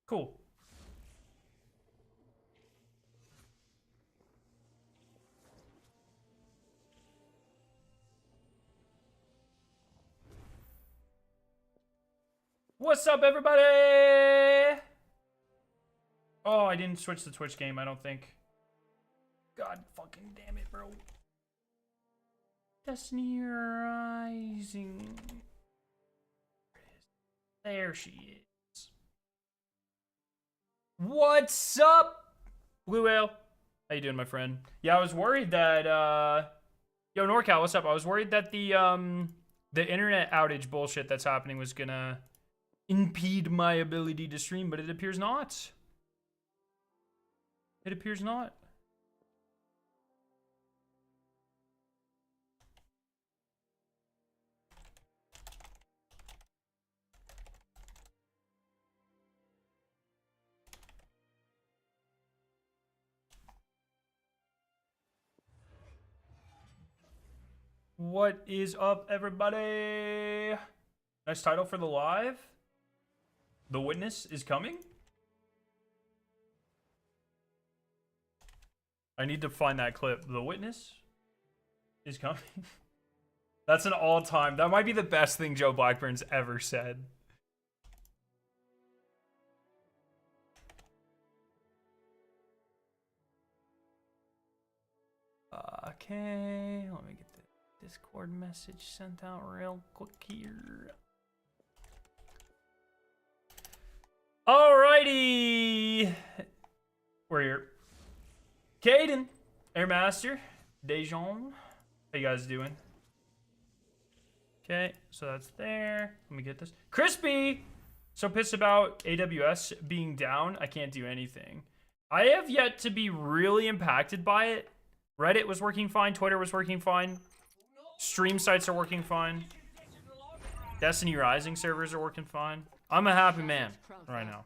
Cool. What's up, everybody? Oh, I didn't switch the Twitch game, I don't think. God fucking damn it, bro. Destiny Rising. There she is. What's up, Blue Whale? How you doing, my friend? Yeah, I was worried that, Yo, NorCal, what's up? I was worried that the internet outage bullshit that's happening was gonna impede my ability to stream, but it appears not. It appears not. What is up, everybody? Nice title for the live. The Witness is coming. I need to find that clip. The Witness is coming. That's an all-time. That might be the best thing Joe Blackburn's ever said. Okay, let me get the Discord message sent out real quick here. Alrighty. We're here. Caden, Airmaster, Dejon. How you guys doing? Okay, so that's there. Let me get this. Crispy! So pissed about AWS being down. I can't do anything. I have yet to be really impacted by it. Reddit was working fine. Twitter was working fine. Stream sites are working fine. Destiny Rising servers are working fine. I'm a happy man right now.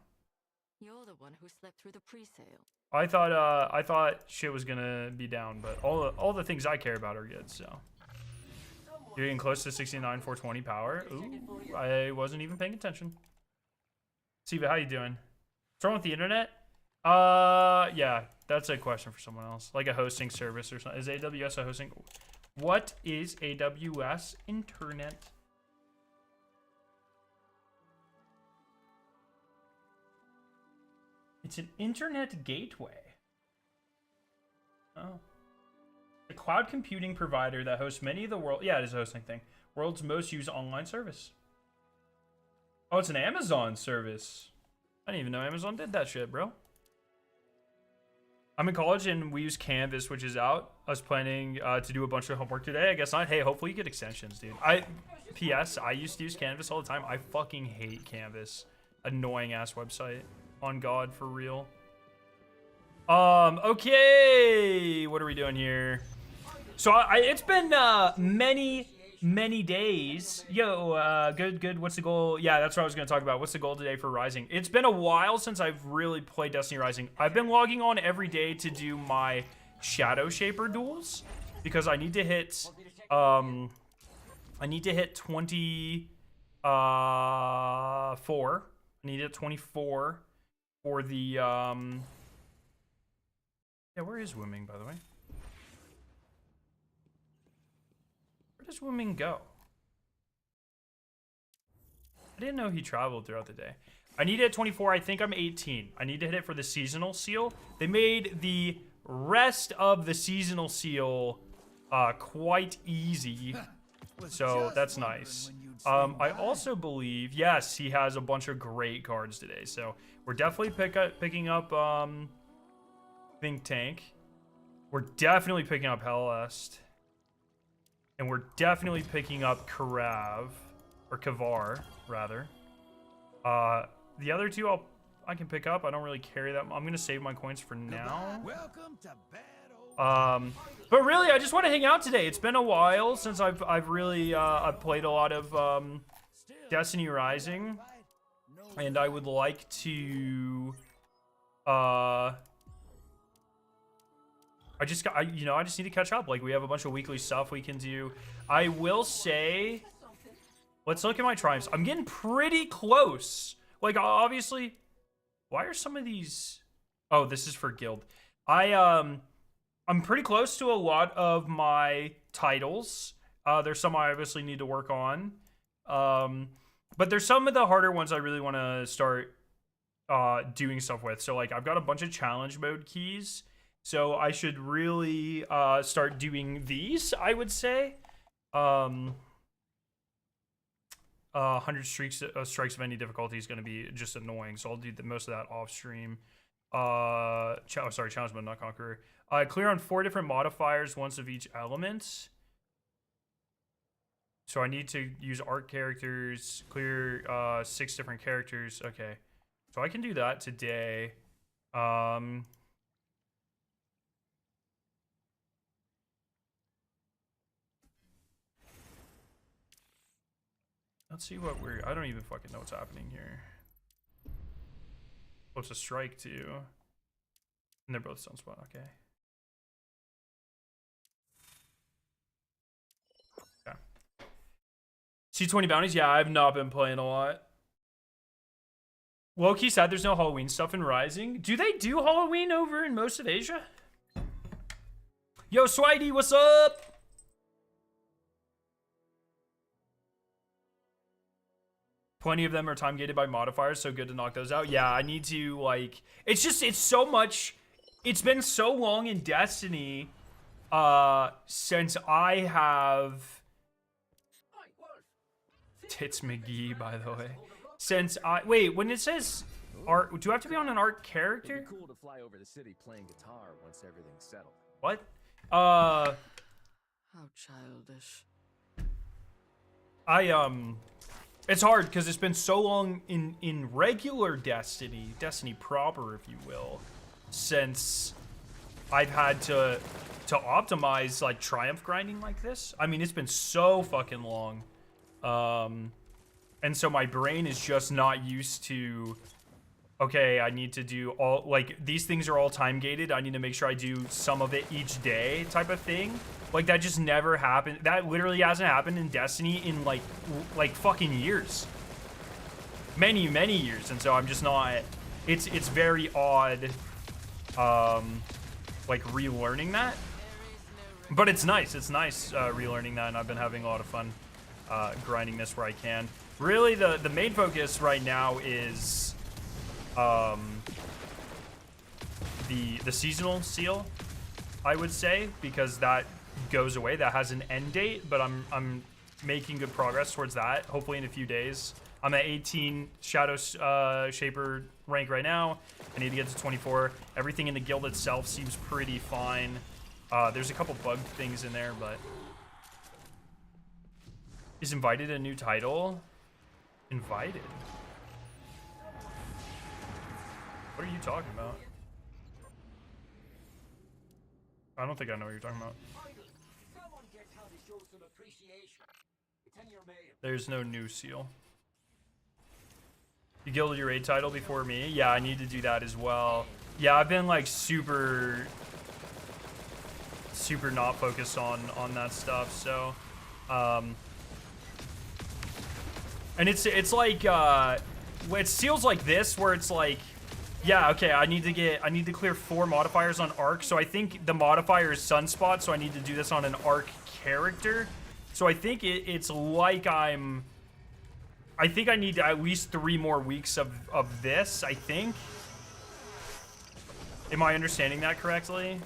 You're the one who slept through the pre-sale. I thought shit was gonna be down, but all the things I care about are good. So you're getting close to 69 420 power. Ooh, I wasn't even paying attention. Siva, how you doing? What's wrong with the internet? Yeah, that's a question for someone else. Like a hosting service or something. Is AWS a hosting? What is AWS internet? It's an internet gateway. Oh. A cloud computing provider that hosts many of the world. Yeah, it is a hosting thing. World's most used online service. Oh, it's an Amazon service. I didn't even know Amazon did that shit, bro. I'm in college and we use Canvas, which is out. I was planning to do a bunch of homework today. I guess not. Hey, hopefully you get extensions, dude. P.S. I used to use Canvas all the time. I fucking hate Canvas. Annoying ass website. On God, for real. Okay. What are we doing here? So it's been many days. Yo, good. What's the goal? Yeah, that's what I was gonna talk about. What's the goal today for Rising? It's been a while since I've really played Destiny Rising. I've been logging on every day to do my Shadow Shaper duels because I need to hit 24. I need to hit 24 for the yeah, where is Wimming, by the way? Where does Wimming go? I didn't know he traveled throughout the day. I need to hit 24. I think I'm 18. I need to hit it for the seasonal seal. They made the rest of the seasonal seal quite easy. So that's nice. I also believe, yes, he has a bunch of great cards today. So we're definitely picking up Think Tank. We're definitely picking up Hellest. And we're definitely picking up Karav. Or Kavar, rather. The other two I can pick up. I don't really carry that. I'm going to save my coins for now. Welcome to battle. But really, I just want to hang out today. It's been a while since I've really I've played a lot of Destiny Rising, and I would like to I just need to catch up. Like, we have a bunch of weekly stuff we can do. I will say, let's look at my triumphs. I'm getting pretty close. Like, obviously, Why are some of these? Oh, this is for guild. I'm pretty close to a lot of my titles. There's some I obviously need to work on. But there's some of the harder ones I really want to start doing stuff with. So like I've got a bunch of challenge mode keys. So I should really start doing these, I would say. 100 strikes of any difficulty is going to be just annoying. So I'll do most of that off stream. Sorry, challenge mode, not conqueror. Clear on 4 different modifiers, once of each element. So I need to use art characters, clear 6 different characters. Okay, so I can do that today. Let's see what I don't even fucking know what's happening here. Oh, it's a strike too. And they're both sunspot, okay. Yeah. C20 bounties, yeah, I've not been playing a lot. Loki said there's no Halloween stuff in Rising. Do they do Halloween over in most of Asia? Yo, Swidey, what's up? Plenty of them are time gated by modifiers, so good to knock those out. Yeah, I need to, like, it's so much. It's been so long in Destiny since I have Tits McGee, by the way. Wait, when it says art, do I have to be on an art character? It'd be cool to fly over the city playing guitar once everything's settled. What? How childish. It's hard because it's been so long in regular Destiny proper, if you will, since I've had to optimize like triumph grinding like this. I mean, it's been so fucking long. And so my brain is just not used to, okay, I need to do all, like, these things are all time gated. I need to make sure I do some of it each day type of thing. Like, that just never happened. That literally hasn't happened in Destiny in, like fucking years. Many, many years. And so I'm just not... It's very odd, like, relearning that. But it's nice. It's nice relearning that, and I've been having a lot of fun grinding this where I can. Really, the main focus right now is the seasonal seal, I would say, because that goes away. That has an end date, but I'm making good progress towards that. Hopefully in a few days. I'm at 18 Shadow Shaper rank right now. I need to get to 24. Everything in the guild itself seems pretty fine. There's a couple bug things in there, but... Is invited a new title? Invited? What are you talking about? I don't think I know what you're talking about. There's no new seal. You guilded your raid title before me? Yeah, I need to do that as well. Yeah, I've been like super not focused on that stuff, so and it's like it's seals like this where it's like, yeah, okay, I need to clear 4 modifiers on arc. So I think the modifier is sunspot, so I need to do this on an arc character. So I think it's like I think I need at least 3 more weeks of this, I think. Am I understanding that correctly?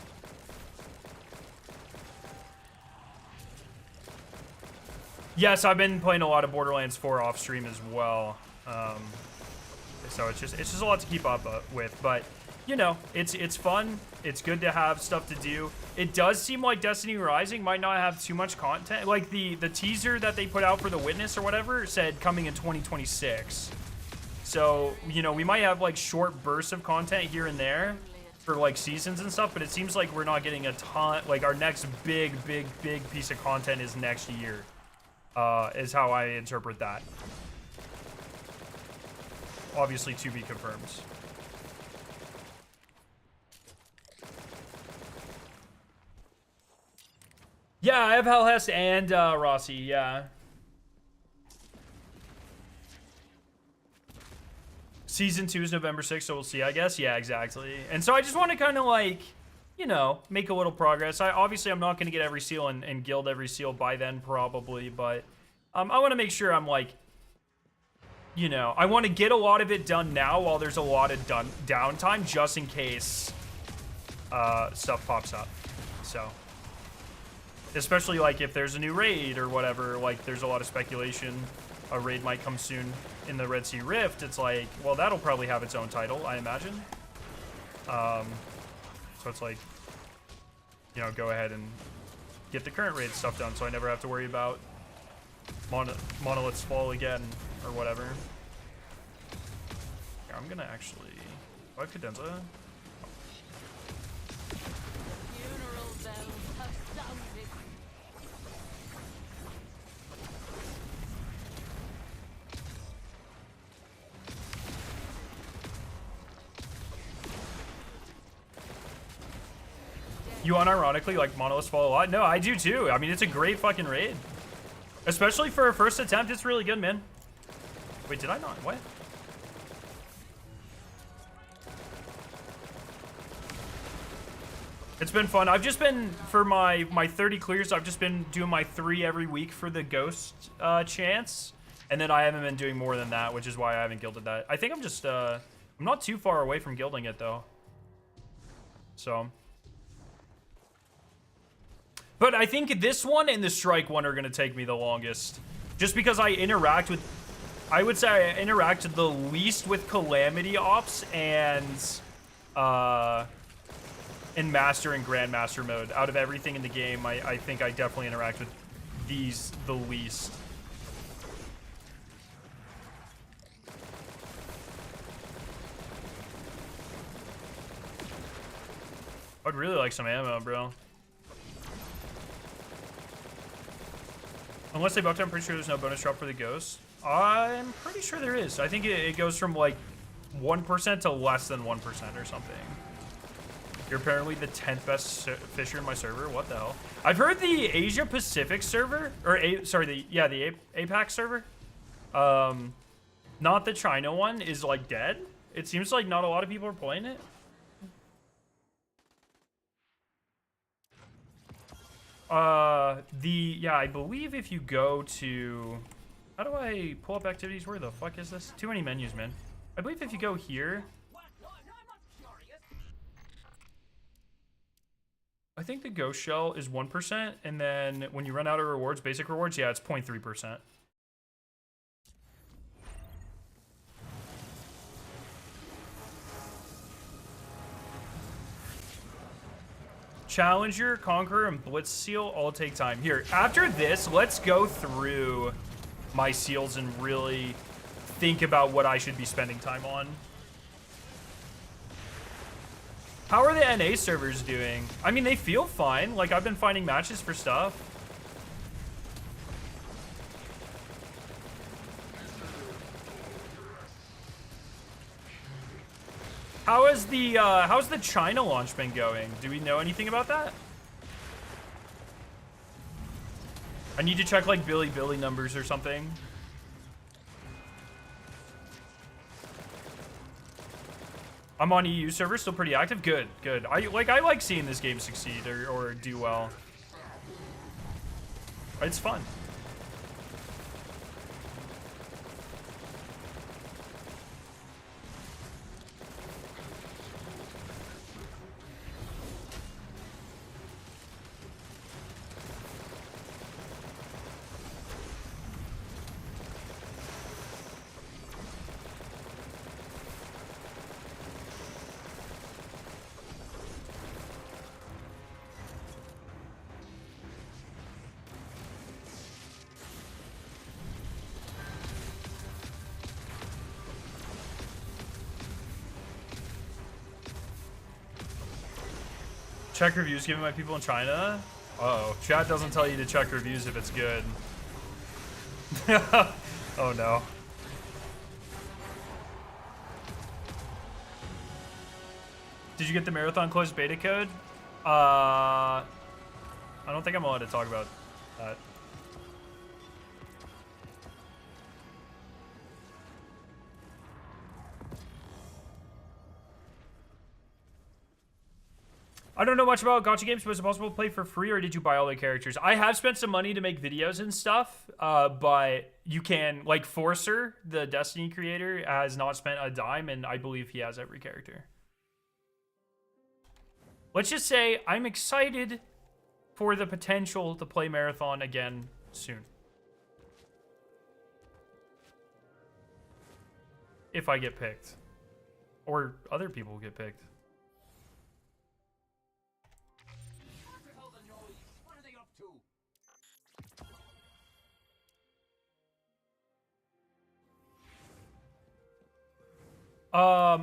Yes, I've been playing a lot of Borderlands 4 off stream as well. So it's just a lot to keep up with, but you know, it's fun. It's good to have stuff to do. It does seem like Destiny Rising might not have too much content. Like the teaser that they put out for the Witness or whatever said coming in 2026. So, you know, we might have like short bursts of content here and there for like seasons and stuff, but it seems like we're not getting a ton. Like our next big piece of content is next year. Is how I interpret that. Obviously to be confirmed. Yeah, I have Hellhest and Rossi, yeah. Season 2 is November 6th, so we'll see, I guess. Yeah, exactly. And so I just want to kind of like, you know, make a little progress. Obviously, I'm not going to get every seal and guild every seal by then, probably. But I want to make sure I'm like, you know, I want to get a lot of it done now while there's a lot of downtime, just in case stuff pops up. So, especially like if there's a new raid or whatever, like there's a lot of speculation a raid might come soon in the Red Sea Rift. It's like, well, that'll probably have its own title, I imagine. So it's like, you know, go ahead and get the current raid stuff done so I never have to worry about monoliths fall again or whatever. Here, I'm gonna actually... Do I have cadenza? Funeral bells have sounded. You unironically like monoliths fall a lot? No, I do too. I mean, it's a great fucking raid. Especially for a first attempt, it's really good, man. Wait, did I not? What? It's been fun. I've just been, for my 30 clears, I've just been doing my 3 every week for the ghost chance. And then I haven't been doing more than that, which is why I haven't guilded that. I think I'm just, I'm not too far away from guilding it, though. So... But I think this one and the strike one are going to take me the longest. Just because I interact with... I would say I interact the least with Calamity Ops and in Master and Grandmaster mode. Out of everything in the game, I think I definitely interact with these the least. I'd really like some ammo, bro. Unless they buffed it, I'm pretty sure there's no bonus drop for the ghost. I'm pretty sure there is. I think it goes from like 1% to less than 1% or something. You're apparently the 10th best fisher in my server. What the hell? I've heard the Asia Pacific server, or the APAC server, not the China one, is like dead. It seems like not a lot of people are playing it. I believe if you go to, how do I pull up activities? Where the fuck is this? Too many menus, man. I believe if you go here, I think the ghost shell is 1%, and then when you run out of rewards, basic rewards, yeah, it's 0.3%. Challenger, Conqueror, and Blitz Seal all take time. Here, after this, let's go through my seals and really think about what I should be spending time on. How are the NA servers doing? I mean, they feel fine. Like, I've been finding matches for stuff. How's the China launch been going? Do we know anything about that? I need to check like Billy numbers or something. I'm on EU server, still pretty active. Good. I like seeing this game succeed or do well. It's fun. Check reviews given by people in China. Uh-oh. Chat doesn't tell you to check reviews if it's good. Oh no. Did you get the marathon closed beta code? I don't think I'm allowed to talk about that. I don't know much about gacha games, but is it possible to play for free, or did you buy all the characters? I have spent some money to make videos and stuff, but you can, like, Forcer, the Destiny creator, has not spent a dime, and I believe he has every character. Let's just say I'm excited for the potential to play Marathon again soon. If I get picked. Or other people get picked. What the hell the noise? What are they up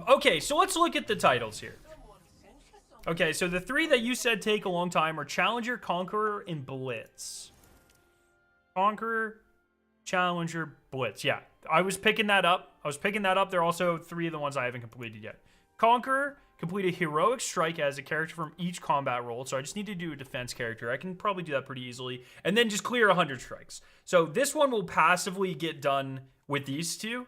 to? Okay, so let's look at the titles here. Okay, so the three that you said take a long time are Challenger, Conqueror, and Blitz. Conqueror, Challenger, Blitz. Yeah, I was picking that up. There are also three of the ones I haven't completed yet. Conqueror, complete a heroic strike as a character from each combat role. So I just need to do a defense character. I can probably do that pretty easily. And then just clear 100 strikes. So this one will passively get done with these two.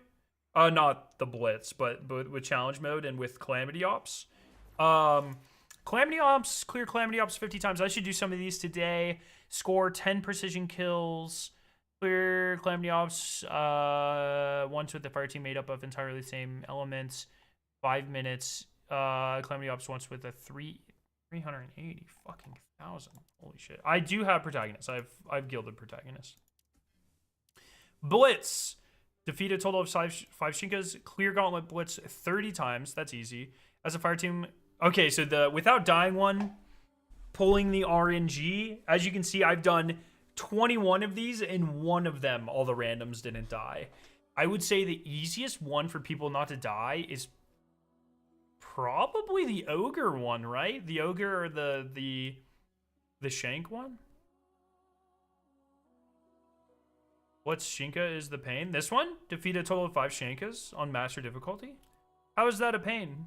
Not the Blitz, but with challenge mode and with Calamity Ops. Calamity Ops, clear Calamity Ops 50 times. I should do some of these today. Score 10 precision kills. Clear Calamity Ops once with the fire team made up of entirely the same elements. 5 minutes. Calamity Ops once with a 380 fucking thousand. Holy shit. I do have protagonists. I've gilded protagonists. Blitz. Defeat a total of five Shinkas. Clear Gauntlet Blitz 30 times. That's easy. As a fire team. Okay, so the without dying one, pulling the RNG. As you can see, I've done 21 of these, and one of them, all the randoms didn't die. I would say the easiest one for people not to die is probably the Ogre one, right? The Ogre or the Shank one? What's Shinka is the pain? This one? Defeat a total of 5 Shankas on master difficulty? How is that a pain?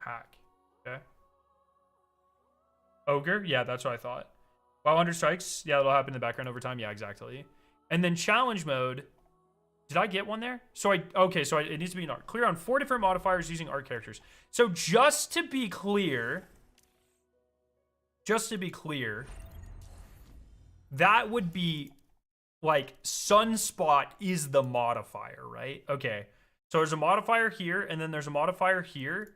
Hack. Okay. Ogre? Yeah, that's what I thought. While under strikes? Yeah, that'll happen in the background over time. Yeah, exactly. And then challenge mode. Did I get one there? So it needs to be an art. Clear on 4 different modifiers using art characters. So just to be clear, that would be like Sunspot is the modifier, right? Okay. So there's a modifier here, and then there's a modifier here.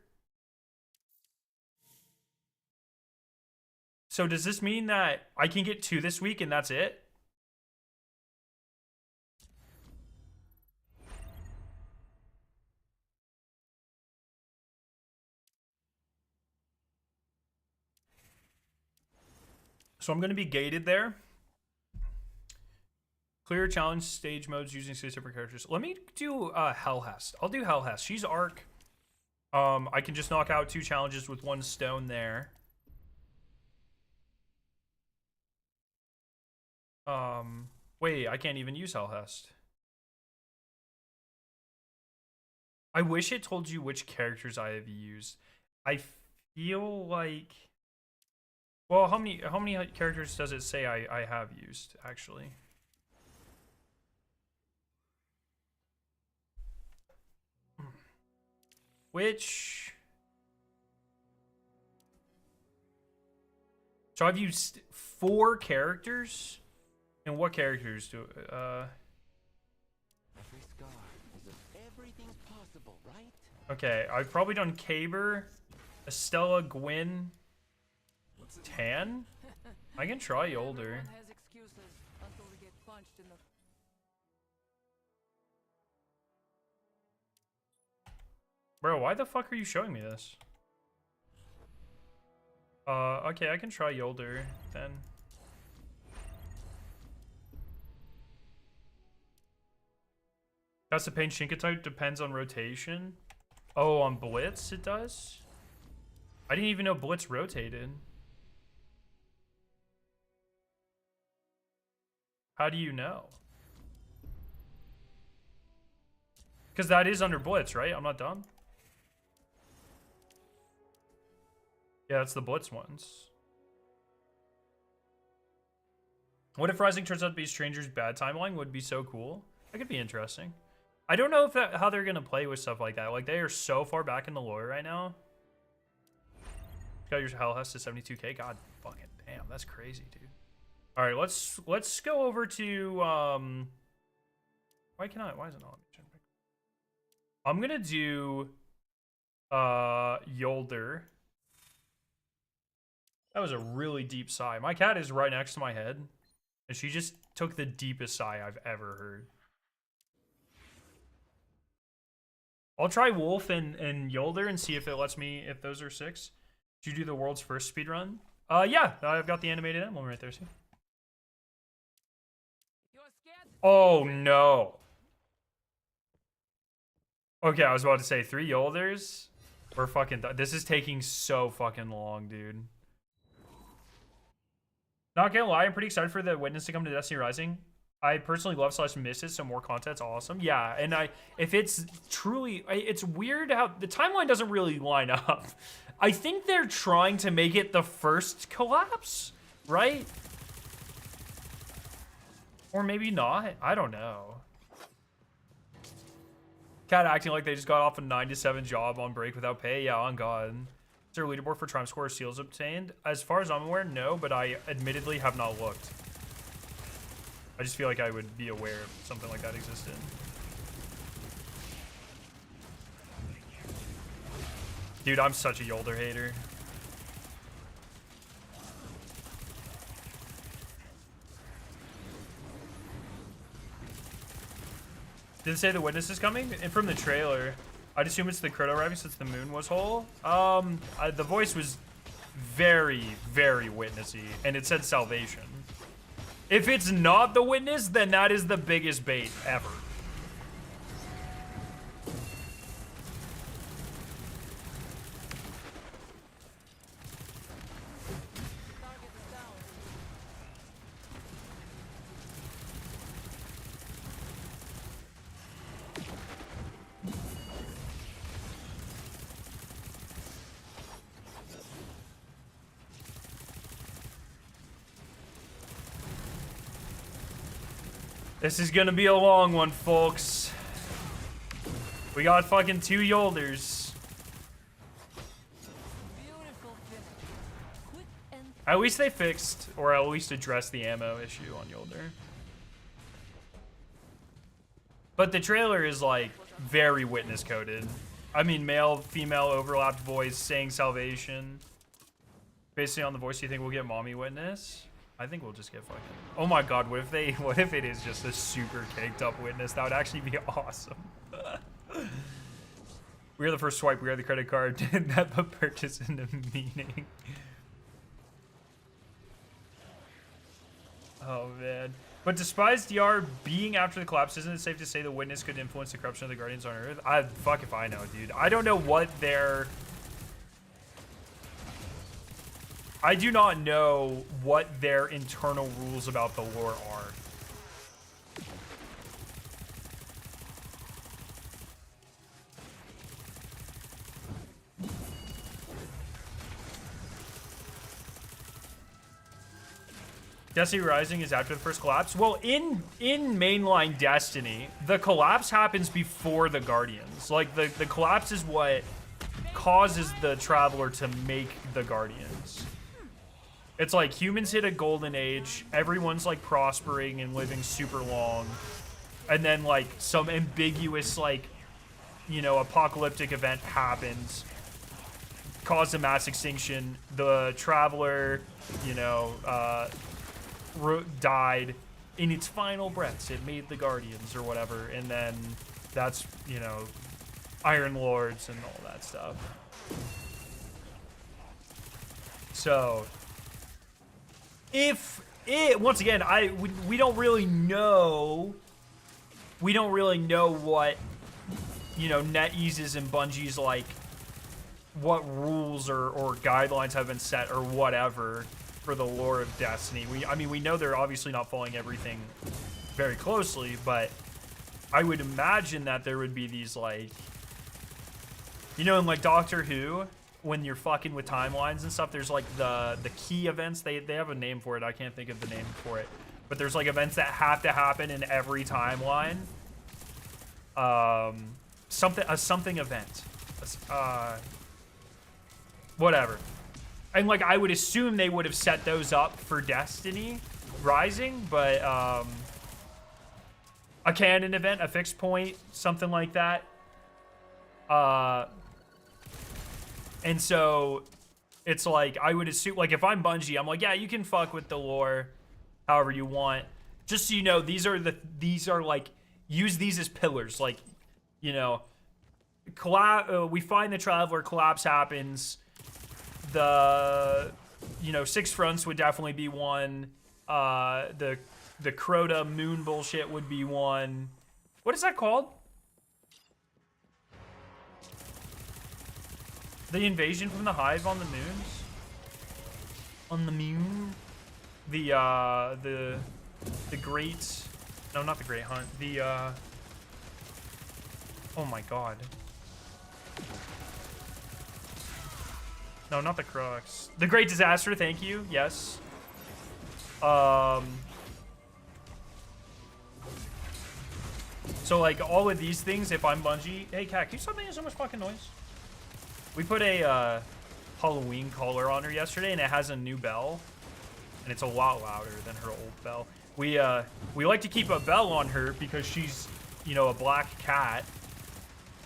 So does this mean that I can get 2 this week and that's it? So I'm going to be gated there. Clear challenge stage modes using 6 different characters. Let me do Hellhest. I'll do Hellhest. She's Arc. I can just knock out 2 challenges with 1 stone there. Wait, I can't even use Hellhest. I wish it told you which characters I have used. I feel like... Well, how many characters does it say I have used, actually? Which... So I've used 4 characters? And what characters do... Every scar is of everything's possible, right? Okay, I've probably done Caber, Estella, Gwyn, Tan? I can try Yolder. Everyone has excuses until they get punched in the... Bro, why the fuck are you showing me this? Okay, I can try Yolder then. That's the pain Shinka type depends on rotation. Oh, on Blitz it does? I didn't even know Blitz rotated. How do you know? Because that is under Blitz, right? I'm not dumb. Yeah, that's the Blitz ones. What if Rising turns out to be Stranger's bad timeline? Would be so cool. That could be interesting. I don't know if how they're gonna play with stuff like that. Like they are so far back in the lore right now. Got your hell has to 72k. God fucking damn, that's crazy, dude. All right, let's go over to why is it not let me check? I'm gonna do Yolder. That was a really deep sigh. My cat is right next to my head, and she just took the deepest sigh I've ever heard. I'll try Wolf and Yolder and see if it lets me, if those are 6. Did you do the world's first speed run? Yeah, I've got the animated emblem right there, see? You're scared? Oh, no. Okay, I was about to say 3 Yolders. We're fucking... This is taking so fucking long, dude. Not gonna lie, I'm pretty excited for the Witness to come to Destiny Rising. I personally love / miss it, so more content's awesome. Yeah, and if it's truly... It's weird how... The timeline doesn't really line up. I think they're trying to make it the first collapse, right? Or maybe not. I don't know. Cat acting like they just got off a 9 to 7 job on break without pay. Yeah, on God. Is there a leaderboard for Triumph Score seals obtained? As far as I'm aware, no, but I admittedly have not looked. I just feel like I would be aware if something like that existed. Dude, I'm such a Yolder hater. Did it say the Witness is coming? And from the trailer, I'd assume it's the Crito arriving since the moon was whole. The voice was very, very witnessy, and it said salvation. If it's not the Witness, then that is the biggest bait ever. Target is down. This is gonna be a long one, folks. We got fucking 2 Yolders. Beautiful finish. Quick and At least they fixed, or at least addressed the ammo issue on Yolder. But the trailer is like very witness coded. I mean, male, female overlapped voice saying salvation. Based on the voice, you think we'll get mommy Witness? I think we'll just get fucking... Oh my God, what if it is just a super caked up Witness? That would actually be awesome. We are the first swipe, we are the credit card. That put purchase into meaning. Oh man. But despite DR being after the collapse, isn't it safe to say the Witness could influence the corruption of the Guardians on Earth? Fuck if I know, dude. I don't know what their... I do not know what their internal rules about the lore are. Destiny Rising is after the first collapse. Well, in mainline Destiny, the collapse happens before the Guardians. Like the collapse is what causes the Traveler to make the Guardians. It's like humans hit a golden age, everyone's like prospering and living super long, and then like some ambiguous like, you know, apocalyptic event happens, caused a mass extinction, the Traveler, you know, died in its final breaths, it made the Guardians or whatever, and then that's, you know, Iron Lords and all that stuff. So... if it, once again, we don't really know. We don't really know what, you know, NetEase's and Bungie's like, what rules or guidelines have been set or whatever for the lore of Destiny. I mean, we know they're obviously not following everything very closely, but I would imagine that there would be these like, you know, in like Doctor Who, when you're fucking with timelines and stuff, there's like the key events. They have a name for it. I can't think of the name for it. But there's like events that have to happen in every timeline. something event. Whatever. And like I would assume they would have set those up for Destiny Rising, but a canon event, a fixed point, something like that. And so it's like I would assume, like if I'm Bungie, I'm like, yeah, you can fuck with the lore however you want. Just so you know, these are like, use these as pillars. Like, you know, we find the Traveler, collapse happens. The, you know, Six Fronts would definitely be one. The Crota moon bullshit would be one. What is that called? The invasion from the Hive on the moons? On the moon? The great... No, not the Great Hunt. The, oh my god. No, not the Crux. The Great Disaster, thank you. Yes. So, like, all of these things, if I'm Bungie... Hey, Cat, can you stop making so much fucking noise? We put a Halloween collar on her yesterday, and it has a new bell. And it's a lot louder than her old bell. We like to keep a bell on her because she's, you know, a black cat.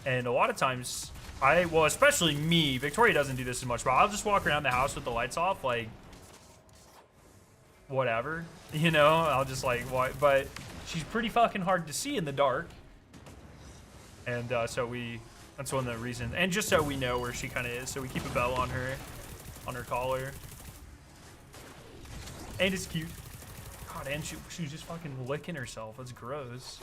And a lot of times... well, especially me. Victoria doesn't do this as much, but I'll just walk around the house with the lights off, like, whatever, you know? I'll just, like, what? But she's pretty fucking hard to see in the dark. And so that's one of the reasons. And just so we know where she kind of is, so we keep a bell on her collar. And it's cute. God, and she was just fucking licking herself. That's gross.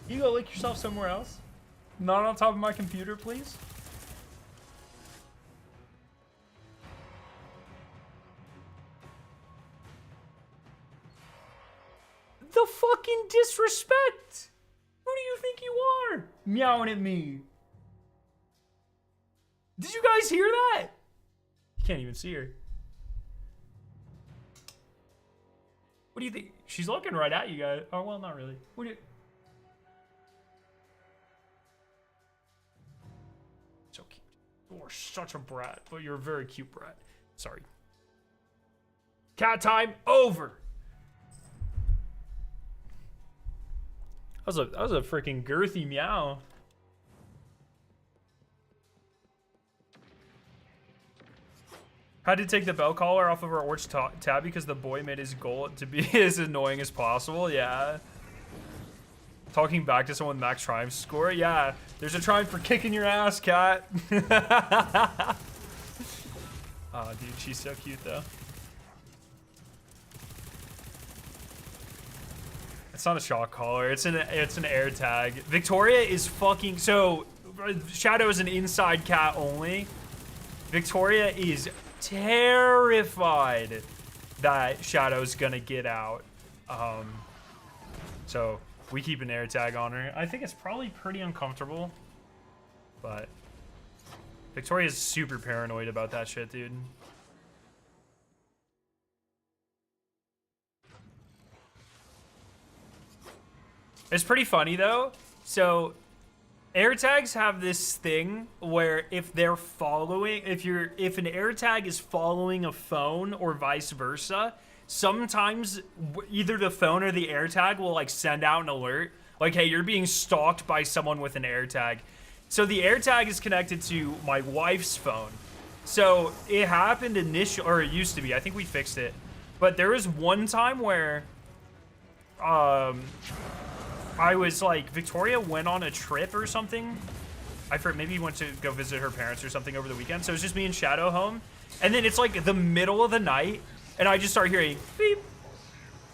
You go lick yourself somewhere else? Not on top of my computer, please? The fucking disrespect! Who do you think you are? Meowing at me. Did you guys hear that? You can't even see her. What do you think? She's looking right at you guys. Oh, well, not really. What do you... So cute. You're such a brat, but you're a very cute brat. Sorry. Cat time over. That was a freaking girthy meow. Had to take the bell collar off of our Orch tab because the boy made his goal to be as annoying as possible. Yeah. Talking back to someone with max triumph score. Yeah. There's a triumph for kicking your ass, cat. Oh, dude, she's so cute though. It's not a shock collar. It's an air tag. Victoria is fucking... So, Shadow is an inside cat only. Victoria is terrified that Shadow's gonna get out. So, we keep an air tag on her. I think it's probably pretty uncomfortable. But... Victoria's super paranoid about that shit, dude. It's pretty funny though. So air tags have this thing where if they're following, if an air tag is following a phone or vice versa, sometimes either the phone or the air tag will like send out an alert like, hey, you're being stalked by someone with an air tag. So the air tag is connected to my wife's phone. So it happened initially, or it used to be. I think we fixed it. But there was one time where I was like, Victoria went on a trip or something. I forget, maybe went to go visit her parents or something over the weekend. So it was just me and Shadow home. And then it's like the middle of the night. And I just start hearing beep,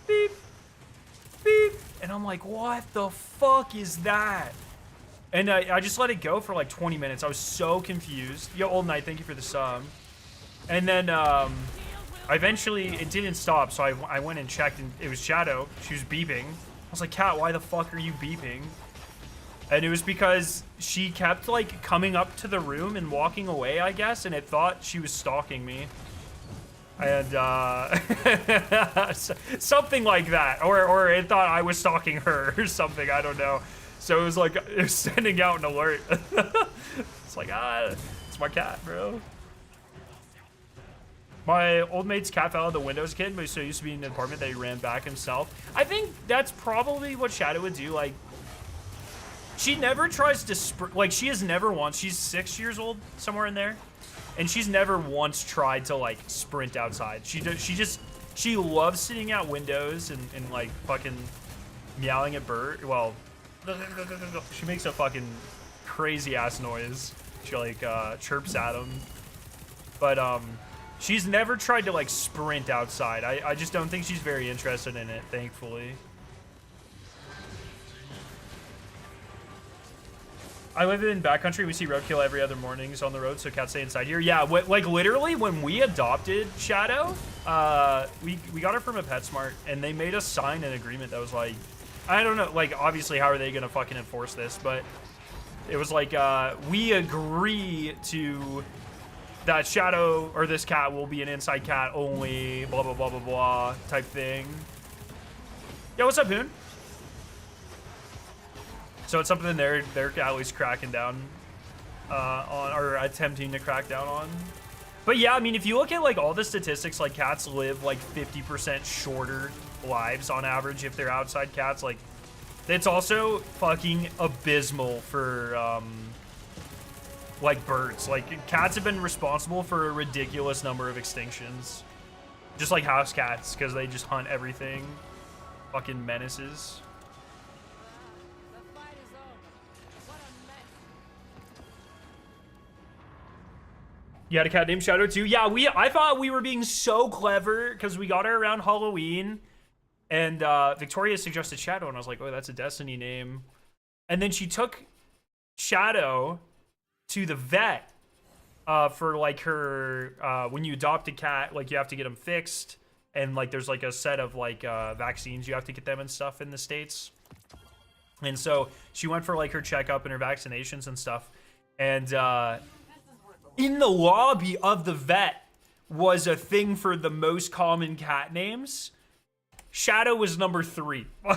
beep, beep. And I'm like, what the fuck is that? And I just let it go for like 20 minutes. I was so confused. Yo, Old Knight, thank you for the sub. And then eventually it didn't stop. So I went and checked and it was Shadow. She was beeping. I was like, Cat, why the fuck are you beeping? And it was because she kept like coming up to the room and walking away, I guess. And it thought she was stalking me. And something like that, or it thought I was stalking her or something. I don't know. So it was like it was sending out an alert. It's like it's my cat, bro. My old mate's cat fell out of the window as a kid, but he so used to be in an apartment that he ran back himself. I think that's probably what Shadow would do. Like, she never tries to like she has never once. She's 6 years old, somewhere in there. And she's never once tried to like sprint outside. She loves sitting out windows and like fucking meowing at bird. Well, she makes a fucking crazy ass noise. She like chirps at them. But she's never tried to like sprint outside. I just don't think she's very interested in it, thankfully. I live in backcountry. We see roadkill every other mornings on the road, so cats stay inside here. Yeah, like literally when we adopted Shadow, we got her from a PetSmart, and they made us sign an agreement that was like, I don't know, like obviously how are they gonna fucking enforce this? But it was like we agree to that Shadow or this cat will be an inside cat only, blah blah blah blah blah type thing. Yeah, what's up, Hoon? So it's something they're at least cracking down on, or attempting to crack down on. But yeah, I mean, if you look at like all the statistics, like cats live like 50% shorter lives on average if they're outside cats. Like, it's also fucking abysmal for like birds. Like, cats have been responsible for a ridiculous number of extinctions, just like house cats, because they just hunt everything. Fucking menaces. You had a cat named Shadow too? Yeah, I thought we were being so clever because we got her around Halloween, and Victoria suggested Shadow, and I was like, oh, that's a Destiny name. And then she took Shadow to the vet for like her, when you adopt a cat, like you have to get them fixed, and like there's like a set of like vaccines you have to get them and stuff in the States. And so she went for like her checkup and her vaccinations and stuff, and in the lobby of the vet was a thing for the most common cat names. Shadow was number 3. So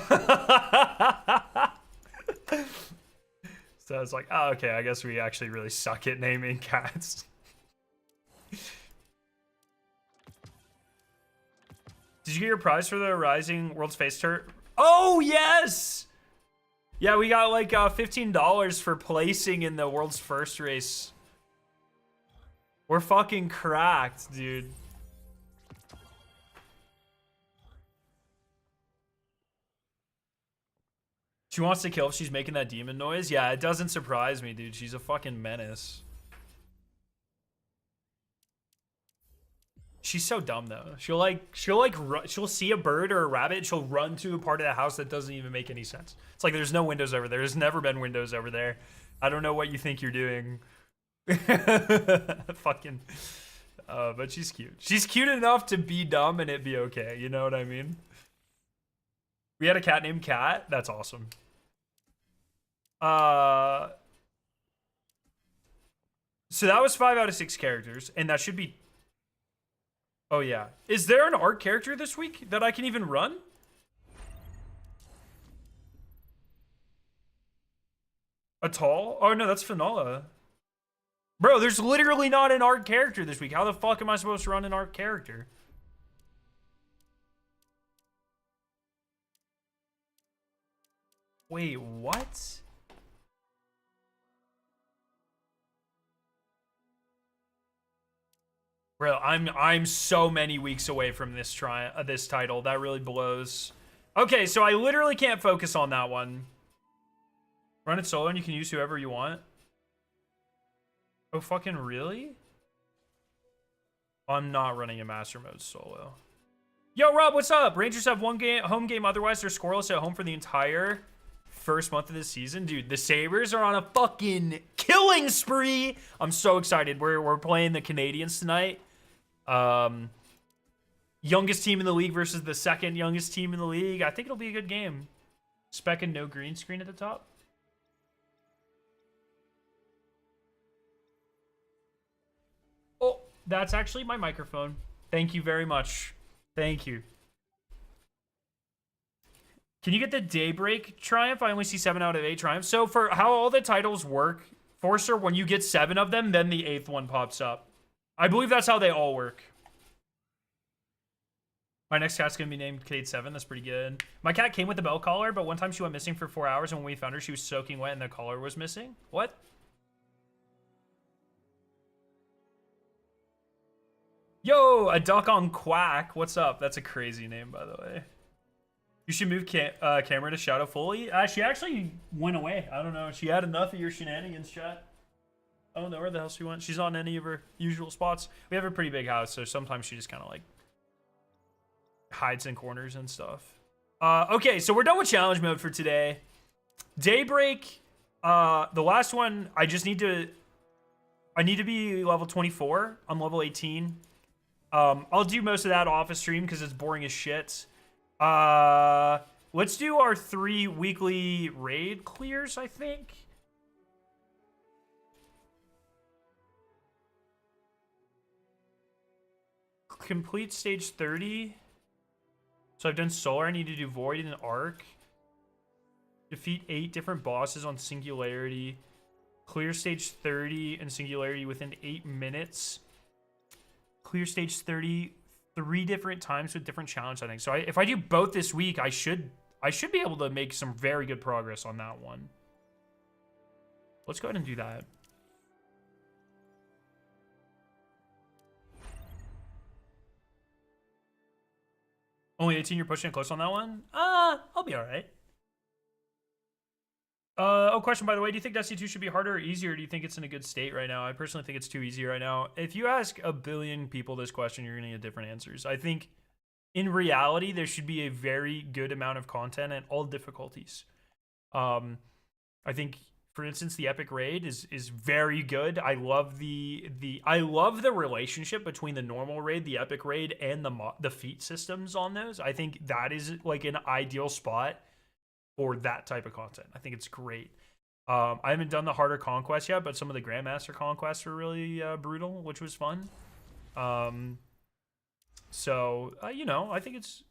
I was like, oh, okay, I guess we actually really suck at naming cats. Did you get your prize for the Rising World's Face Tour? Oh, yes! Yeah, we got like $15 for placing in the world's first race. We're fucking cracked, dude. She wants to kill if she's making that demon noise. Yeah, it doesn't surprise me, dude. She's a fucking menace. She's so dumb though. She'll see a bird or a rabbit. She'll run to a part of the house that doesn't even make any sense. It's like there's no windows over there. There's never been windows over there. I don't know what you think you're doing. Fucking but she's cute. She's cute enough to be dumb and it be okay, you know what I mean? We had a cat named Cat. That's awesome. So that was 5 out of 6 characters, and that should be, oh yeah, is there an art character this week that I can even run? A tall? Oh no, that's Finola. Bro, there's literally not an art character this week. How the fuck am I supposed to run an art character? Wait, what? Bro, I'm so many weeks away from this this title. That really blows. Okay, so I literally can't focus on that one. Run it solo and you can use whoever you want. Oh, fucking really? I'm not running a master mode solo. Yo, Rob, what's up? Rangers have one home game. Otherwise, they're scoreless at home for the entire first month of the season. Dude, the Sabres are on a fucking killing spree. I'm so excited. We're playing the Canadians tonight. Youngest team in the league versus the second youngest team in the league. I think it'll be a good game. Spec and no green screen at the top. Oh, that's actually my microphone. Thank you very much. Thank you. Can you get the Daybreak triumph? I only see 7 out of 8 triumphs. So for how all the titles work, Forcer, when you get 7 of them, then the 8th one pops up. I believe that's how they all work. My next cat's gonna be named Kate 7. That's pretty good. My cat came with a bell collar, but one time she went missing for 4 hours, and when we found her, she was soaking wet and the collar was missing. What? Yo, a duck on Quack. What's up? That's a crazy name, by the way. You should move camera to shadow fully. She actually went away. I don't know. She had enough of your shenanigans, chat. I don't know where the hell she went. She's on any of her usual spots. We have a pretty big house, so sometimes she just kind of like hides in corners and stuff. Okay, so we're done with challenge mode for today. Daybreak. The last one, I need to be level 24. I'm level 18. I'll do most of that off a stream because it's boring as shit. Let's do our 3 weekly raid clears, I think. Complete stage 30. So I've done Solar. I need to do Void and Arc. Defeat 8 different bosses on Singularity. Clear stage 30 and Singularity within 8 minutes. Clear stage 30 3 different times with different challenge settings. So if I do both this week, I should be able to make some very good progress on that one. Let's go ahead and do that. Only 18, you're pushing it close on that one? I'll be all right. Oh, question, by the way. Do you think Destiny 2 should be harder or easier? Or do you think it's in a good state right now? I personally think it's too easy right now. If you ask a billion people this question, you're going to get different answers. I think in reality, there should be a very good amount of content at all difficulties. I think, for instance, the Epic Raid is very good. I love the relationship between the normal raid, the Epic Raid, and the feat systems on those. I think that is like an ideal spot for that type of content. I think it's great. I haven't done the harder conquest yet, but some of the Grandmaster conquests were really brutal, which was fun. So, you know, I think it's...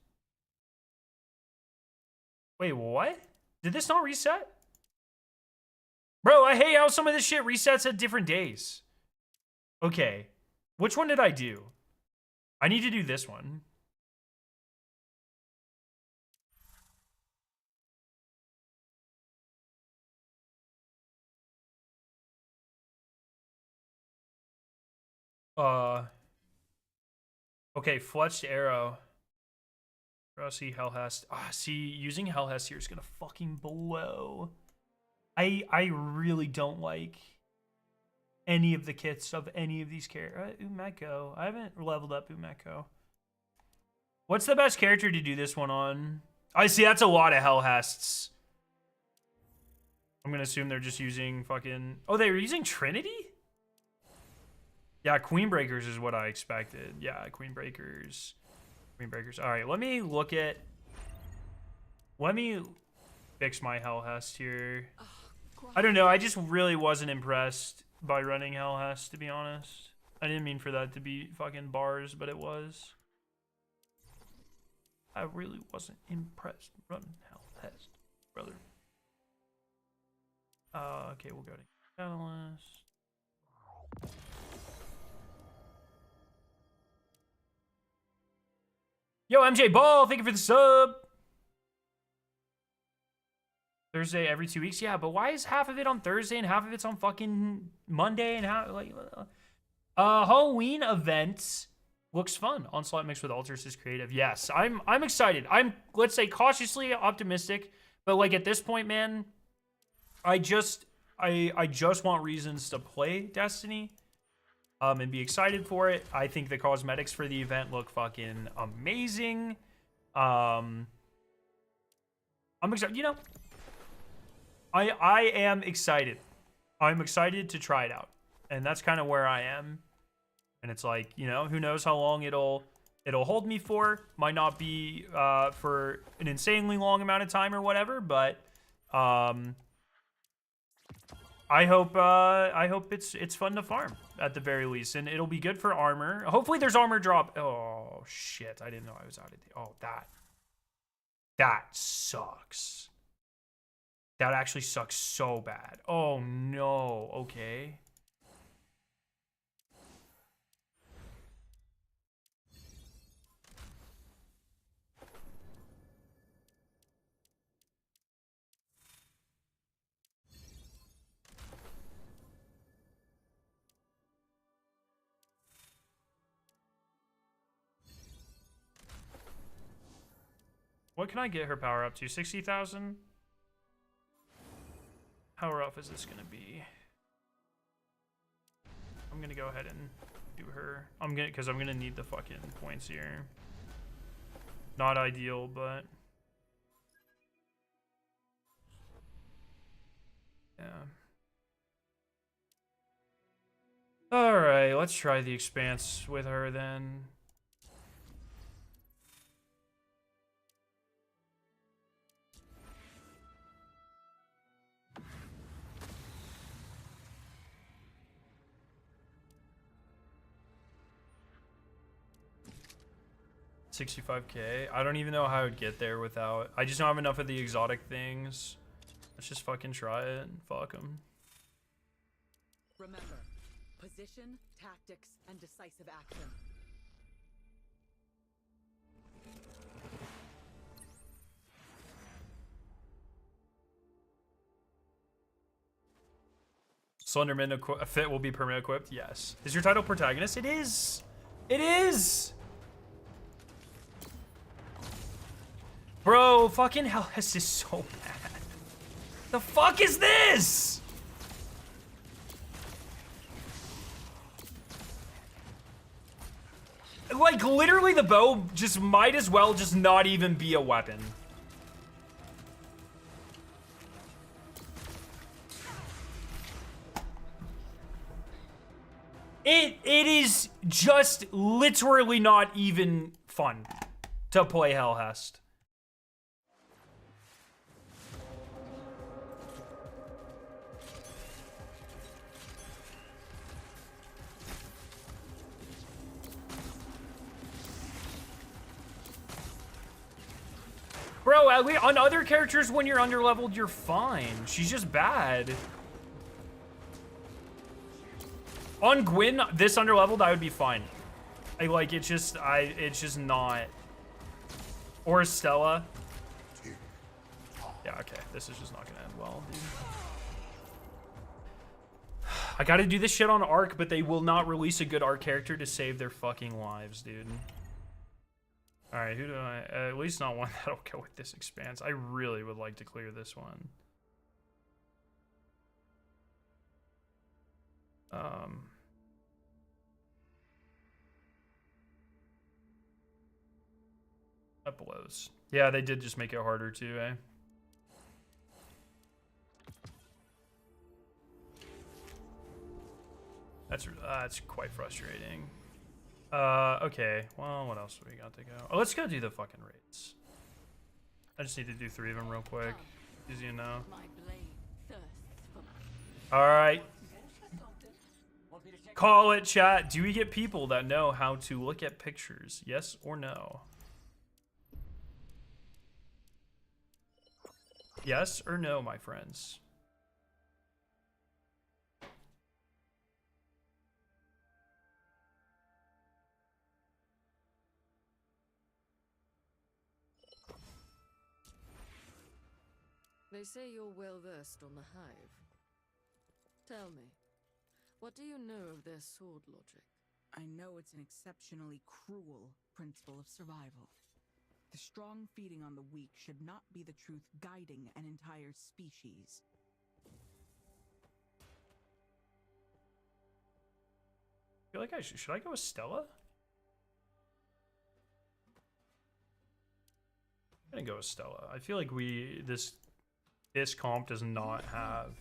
Wait, what? Did this not reset? Bro, I hate how some of this shit resets at different days. Okay. Which one did I do? I need to do this one. Okay, fletched arrow. See Hellhest. See, using Hellhest here is gonna fucking blow. I really don't like any of the kits of any of these characters. Umeko. I haven't leveled up Umeko. What's the best character to do this one on? I see that's a lot of Hellhests. I'm gonna assume they're just using fucking... Oh, they were using Trinity? Yeah, Queenbreakers is what I expected. Yeah, Queenbreakers. All right, let me look at... Let me fix my Hellhest here. I don't know, I just really wasn't impressed by running Hellhest, to be honest. I didn't mean for that to be fucking bars, but it was. I really wasn't impressed running Hellhest, brother. Okay, we'll go to Catalyst. Yo, MJ Ball, thank you for the sub. Thursday every 2 weeks? Yeah, but why is half of it on Thursday and half of it's on fucking Monday and how, like, Halloween events looks fun. Onslaught mixed with Altars is creative. Yes, I'm excited. I'm, let's say, cautiously optimistic, but like at this point, man, I just want reasons to play Destiny. And be excited for it. I think the cosmetics for the event look fucking amazing. I'm excited. You know, I am excited. I'm excited to try it out, and that's kind of where I am. And it's like, you know, who knows how long it'll hold me for? Might not be for an insanely long amount of time or whatever, but I hope it's fun to farm. at the very least, and it'll be good for armor. Hopefully there's armor drop. Oh, shit. I didn't know I was out of the... Oh, that sucks. That actually sucks so bad. Oh, no. Okay. What can I get her power up to? 60,000? How rough is this gonna be? I'm gonna go ahead and do her. Because I'm gonna need the fucking points here. Not ideal, but yeah. All right, let's try the expanse with her then. $65K. I don't even know how I would get there without. I just don't have enough of the exotic things. Let's just fucking try it and fuck them. Remember, position, tactics, and decisive action. Slenderman fit will be permanent equipped. Yes. Is your title protagonist? It is. It is. Bro, fucking hell, this is so bad. The fuck is this? Like, literally the bow just might as well just not even be a weapon. It is just literally not even fun to play Hellhest. Bro, at least on other characters, when you're underleveled, you're fine. She's just bad. On Gwyn, this underleveled, I would be fine. It's just not. Or Stella. Yeah, okay. This is just not gonna end well, dude. I gotta do this shit on Arc, but they will not release a good Arc character to save their fucking lives, dude. Alright, who do I... at least not one that'll go with this expanse. I really would like to clear this one. That blows. Yeah, they did just make it harder too, eh? That's quite frustrating. Okay. Well, what else do we got to go? Oh, let's go do the fucking raids. I just need to do 3 of them real quick. Easy enough. My blade thirsts for All right. Call it, chat. Do we get people that know how to look at pictures? Yes or no? Yes or no, my friends? They say you're well versed on the Hive. Tell me, what do you know of their sword logic? I know it's an exceptionally cruel principle of survival. The strong feeding on the weak should not be the truth guiding an entire species. I feel like should I go with Stella? I'm gonna go with Stella. I feel like this comp does not have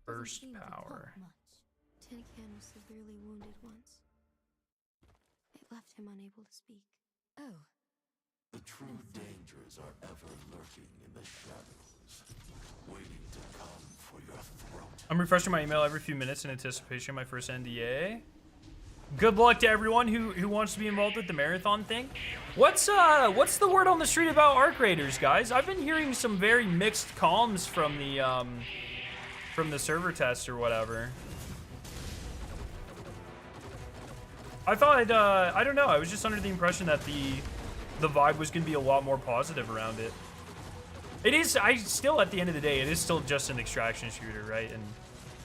burst Doesn't seem to power. help much. Tin Can was severely wounded once. It left him unable to speak. Oh, The true dangers are ever lurking in the shadows, waiting to come for your throat. I'm refreshing my email every few minutes in anticipation of my first NDA. Good luck to everyone who wants to be involved with the marathon thing. What's the word on the street about Arc Raiders, guys? I've been hearing some very mixed comms from the server test or whatever. I thought I don't know. I was just under the impression that the vibe was going to be a lot more positive around it. It is. I still, at the end of the day, it is still just an extraction shooter, right? And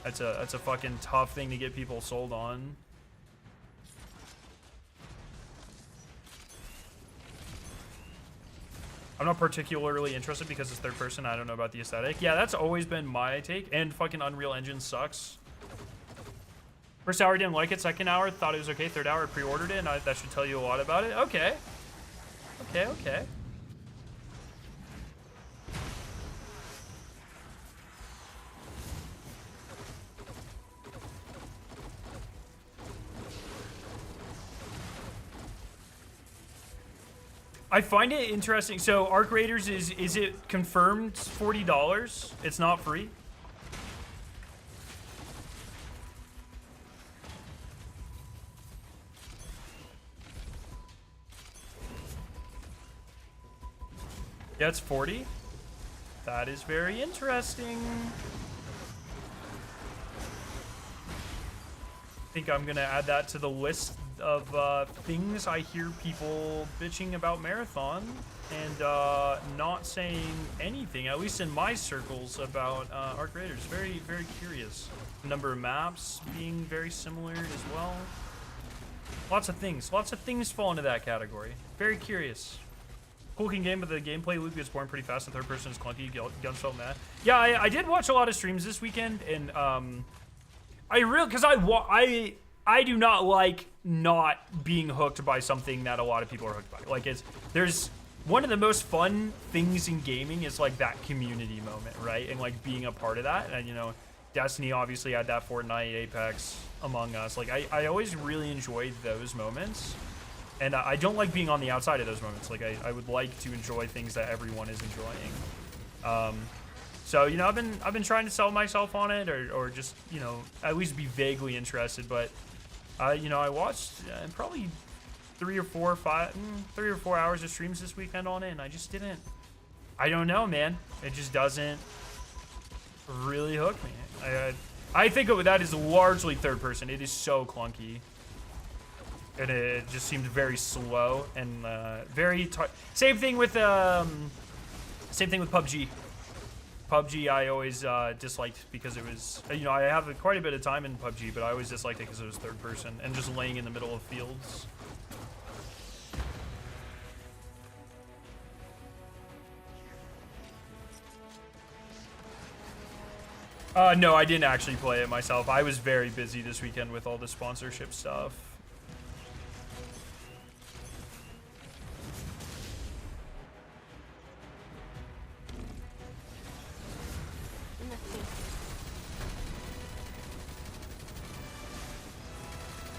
that's a fucking tough thing to get people sold on. I'm not particularly interested because it's third person. I don't know about the aesthetic. Yeah, that's always been my take. And fucking Unreal Engine sucks. First hour didn't like it. Second hour thought it was okay. Third hour pre-ordered it, and that should tell you a lot about it. Okay. Okay. I find it interesting. So Arc Raiders is it confirmed $40? It's not free. Yeah, it's 40. That is very interesting. I think I'm gonna add that to the list of things I hear people bitching about Marathon and not saying anything, at least in my circles, about Arc Raiders. Very, very curious. The number of maps being very similar as well. Lots of things fall into that category. Very curious. Cool looking game, but the gameplay loop gets boring pretty fast, and third person is clunky. Guns felt mad. Yeah, I did watch a lot of streams this weekend, and I do not like not being hooked by something that a lot of people are hooked by. Like, there's one of the most fun things in gaming is like that community moment, right? And like being a part of that. And you know, Destiny obviously had that, Fortnite, Apex, Among Us. Like I always really enjoyed those moments. And I don't like being on the outside of those moments. Like I would like to enjoy things that everyone is enjoying. So, you know, I've been trying to sell myself on it, or just, you know, at least be vaguely interested. But you know, I watched probably 3 or 4 hours of streams this weekend on it, and I just didn't. I don't know, man. It just doesn't really hook me. I think of that as largely third person. It is so clunky, and it just seemed very slow and same thing with PUBG. PUBG I always disliked because it was, you know, I have quite a bit of time in PUBG, but I always disliked it because it was third person and just laying in the middle of fields. No, I didn't actually play it myself. I was very busy this weekend with all the sponsorship stuff.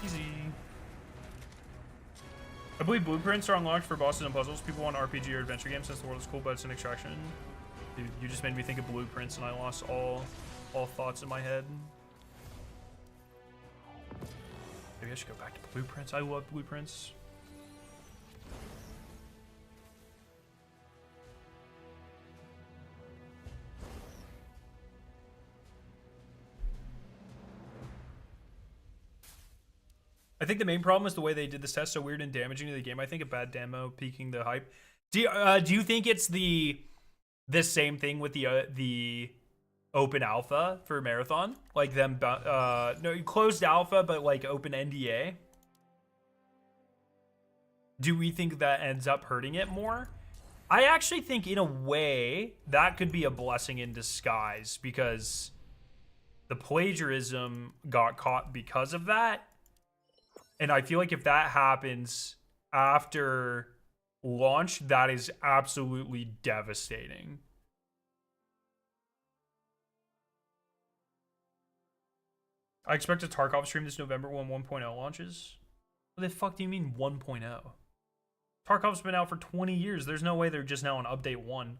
Easy. I believe blueprints are unlocked for bosses and puzzles. People want RPG or adventure games since the world is cool, but it's an extraction. Dude, you just made me think of blueprints, and I lost all thoughts in my head. Maybe I should go back to blueprints. I love blueprints. I think the main problem is the way they did this test, so weird and damaging to the game. I think a bad demo peaking the hype. Do you think it's the same thing with the open alpha for Marathon? Like them, no, closed alpha, but like open NDA? Do we think that ends up hurting it more? I actually think in a way that could be a blessing in disguise, because the plagiarism got caught because of that. And I feel like if that happens after launch, that is absolutely devastating. I expect a Tarkov stream this November when 1.0 launches. What the fuck do you mean 1.0? Tarkov's been out for 20 years. There's no way they're just now on update 1.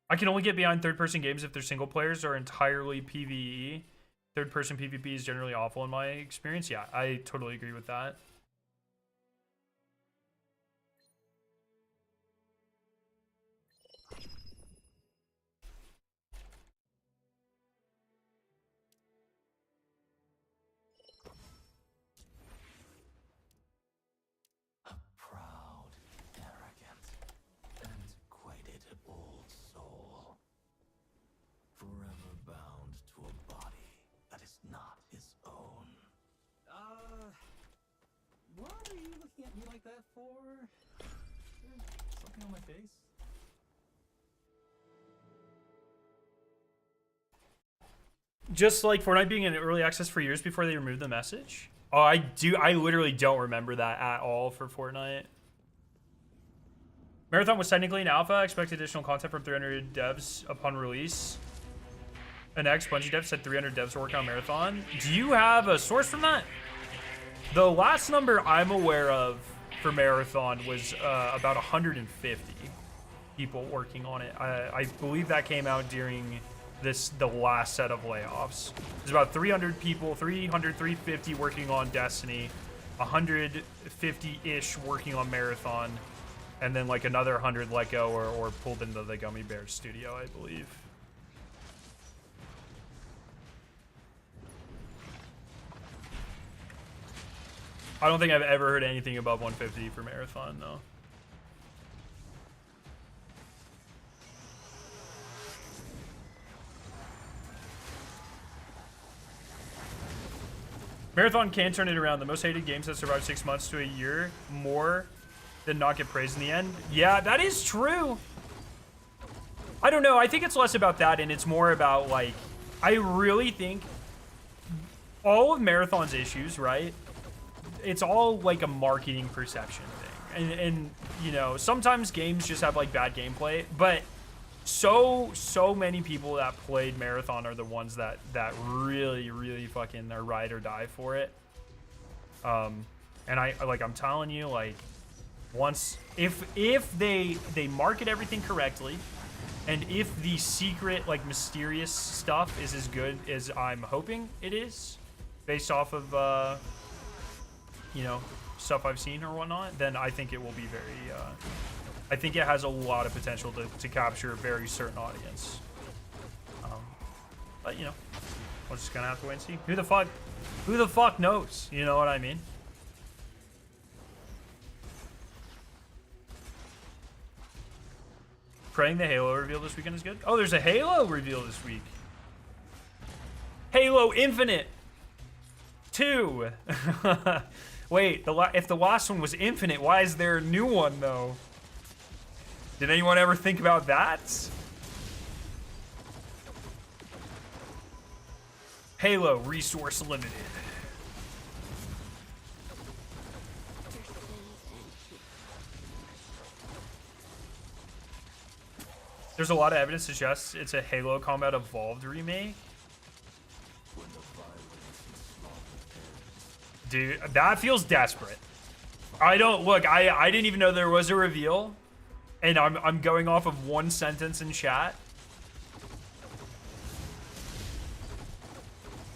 I can only get behind third-person games if their single players are entirely PvE. Third-person PvP is generally awful in my experience. Yeah, I totally agree with that. A proud, arrogant, antiquated old soul. Forever bound to a body that is not his own. What are you looking at me like that for? There's something on my face? Just like Fortnite being in early access for years before they removed the message. Oh, I literally don't remember that at all for Fortnite. Marathon was technically an alpha. Expect additional content from 300 devs upon release. An ex-Bungie dev said 300 devs are working on Marathon. Do you have a source from that? The last number I'm aware of for Marathon was about 150 people working on it. I believe that came out during the last set of layoffs. There's about 300 people, 350 working on Destiny, 150-ish working on Marathon, and then like another 100 let go or pulled into the Gummy Bears studio, I believe. I don't think I've ever heard anything above 150 for Marathon, though. Marathon can turn it around. The most hated games that survive 6 months to a year more than not get praised in the end. Yeah, that is true. I don't know. I think it's less about that and it's more about, like, I really think all of Marathon's issues, right? It's all like a marketing perception thing. And you know, sometimes games just have like bad gameplay, but so many people that played Marathon are the ones that really fucking are ride or die for it. And I'm telling you, like, once if they market everything correctly, and if the secret, like, mysterious stuff is as good as I'm hoping it is, based off of you know, stuff I've seen or whatnot, then I think it will be very I think it has a lot of potential to capture a very certain audience. But you know, we're just gonna have to wait and see. Who the fuck knows? You know what I mean? Praying the Halo reveal this weekend is good. Oh, there's a Halo reveal this week. Halo Infinite 2. Wait, if the last one was Infinite, why is there a new one though? Did anyone ever think about that? Halo Resource Limited. There's a lot of evidence to suggest it's a Halo Combat Evolved remake. Dude, that feels desperate. I didn't even know there was a reveal. And I'm going off of one sentence in chat.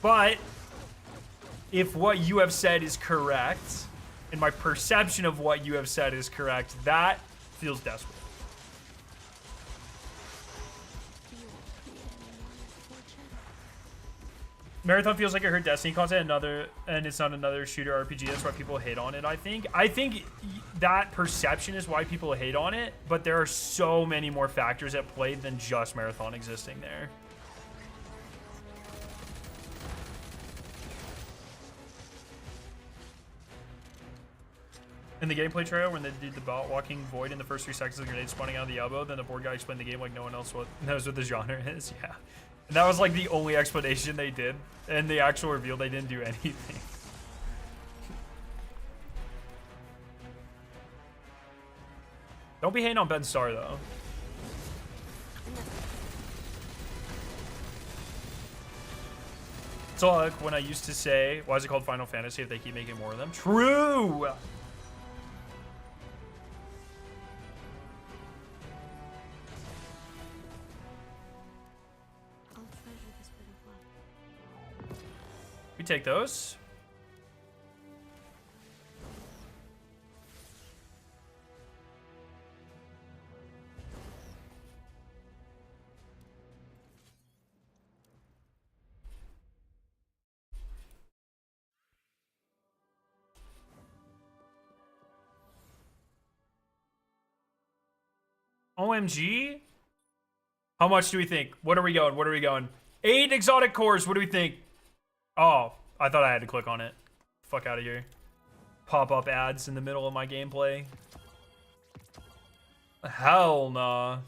But if what you have said is correct, and my perception of what you have said is correct, that feels desperate. Marathon feels like it hurt Destiny content, and it's not another shooter RPG. That's why people hate on it, I think. I think that perception is why people hate on it, but there are so many more factors at play than just Marathon existing there. In the gameplay trailer, when they did the bot walking void in the first 3 seconds of the grenade spawning out of the elbow, then the board guy explained the game like no one else knows what the genre is. Yeah. And that was like the only explanation they did. And the actual reveal, they didn't do anything. Don't be hating on Ben Starr, though. It's all like when I used to say, why is it called Final Fantasy if they keep making more of them? True! We take those. OMG? How much do we think? What are we going? What are we going? 8 exotic cores. What do we think? Oh, I thought I had to click on it. Fuck out of here. Pop up ads in the middle of my gameplay. Hell nah.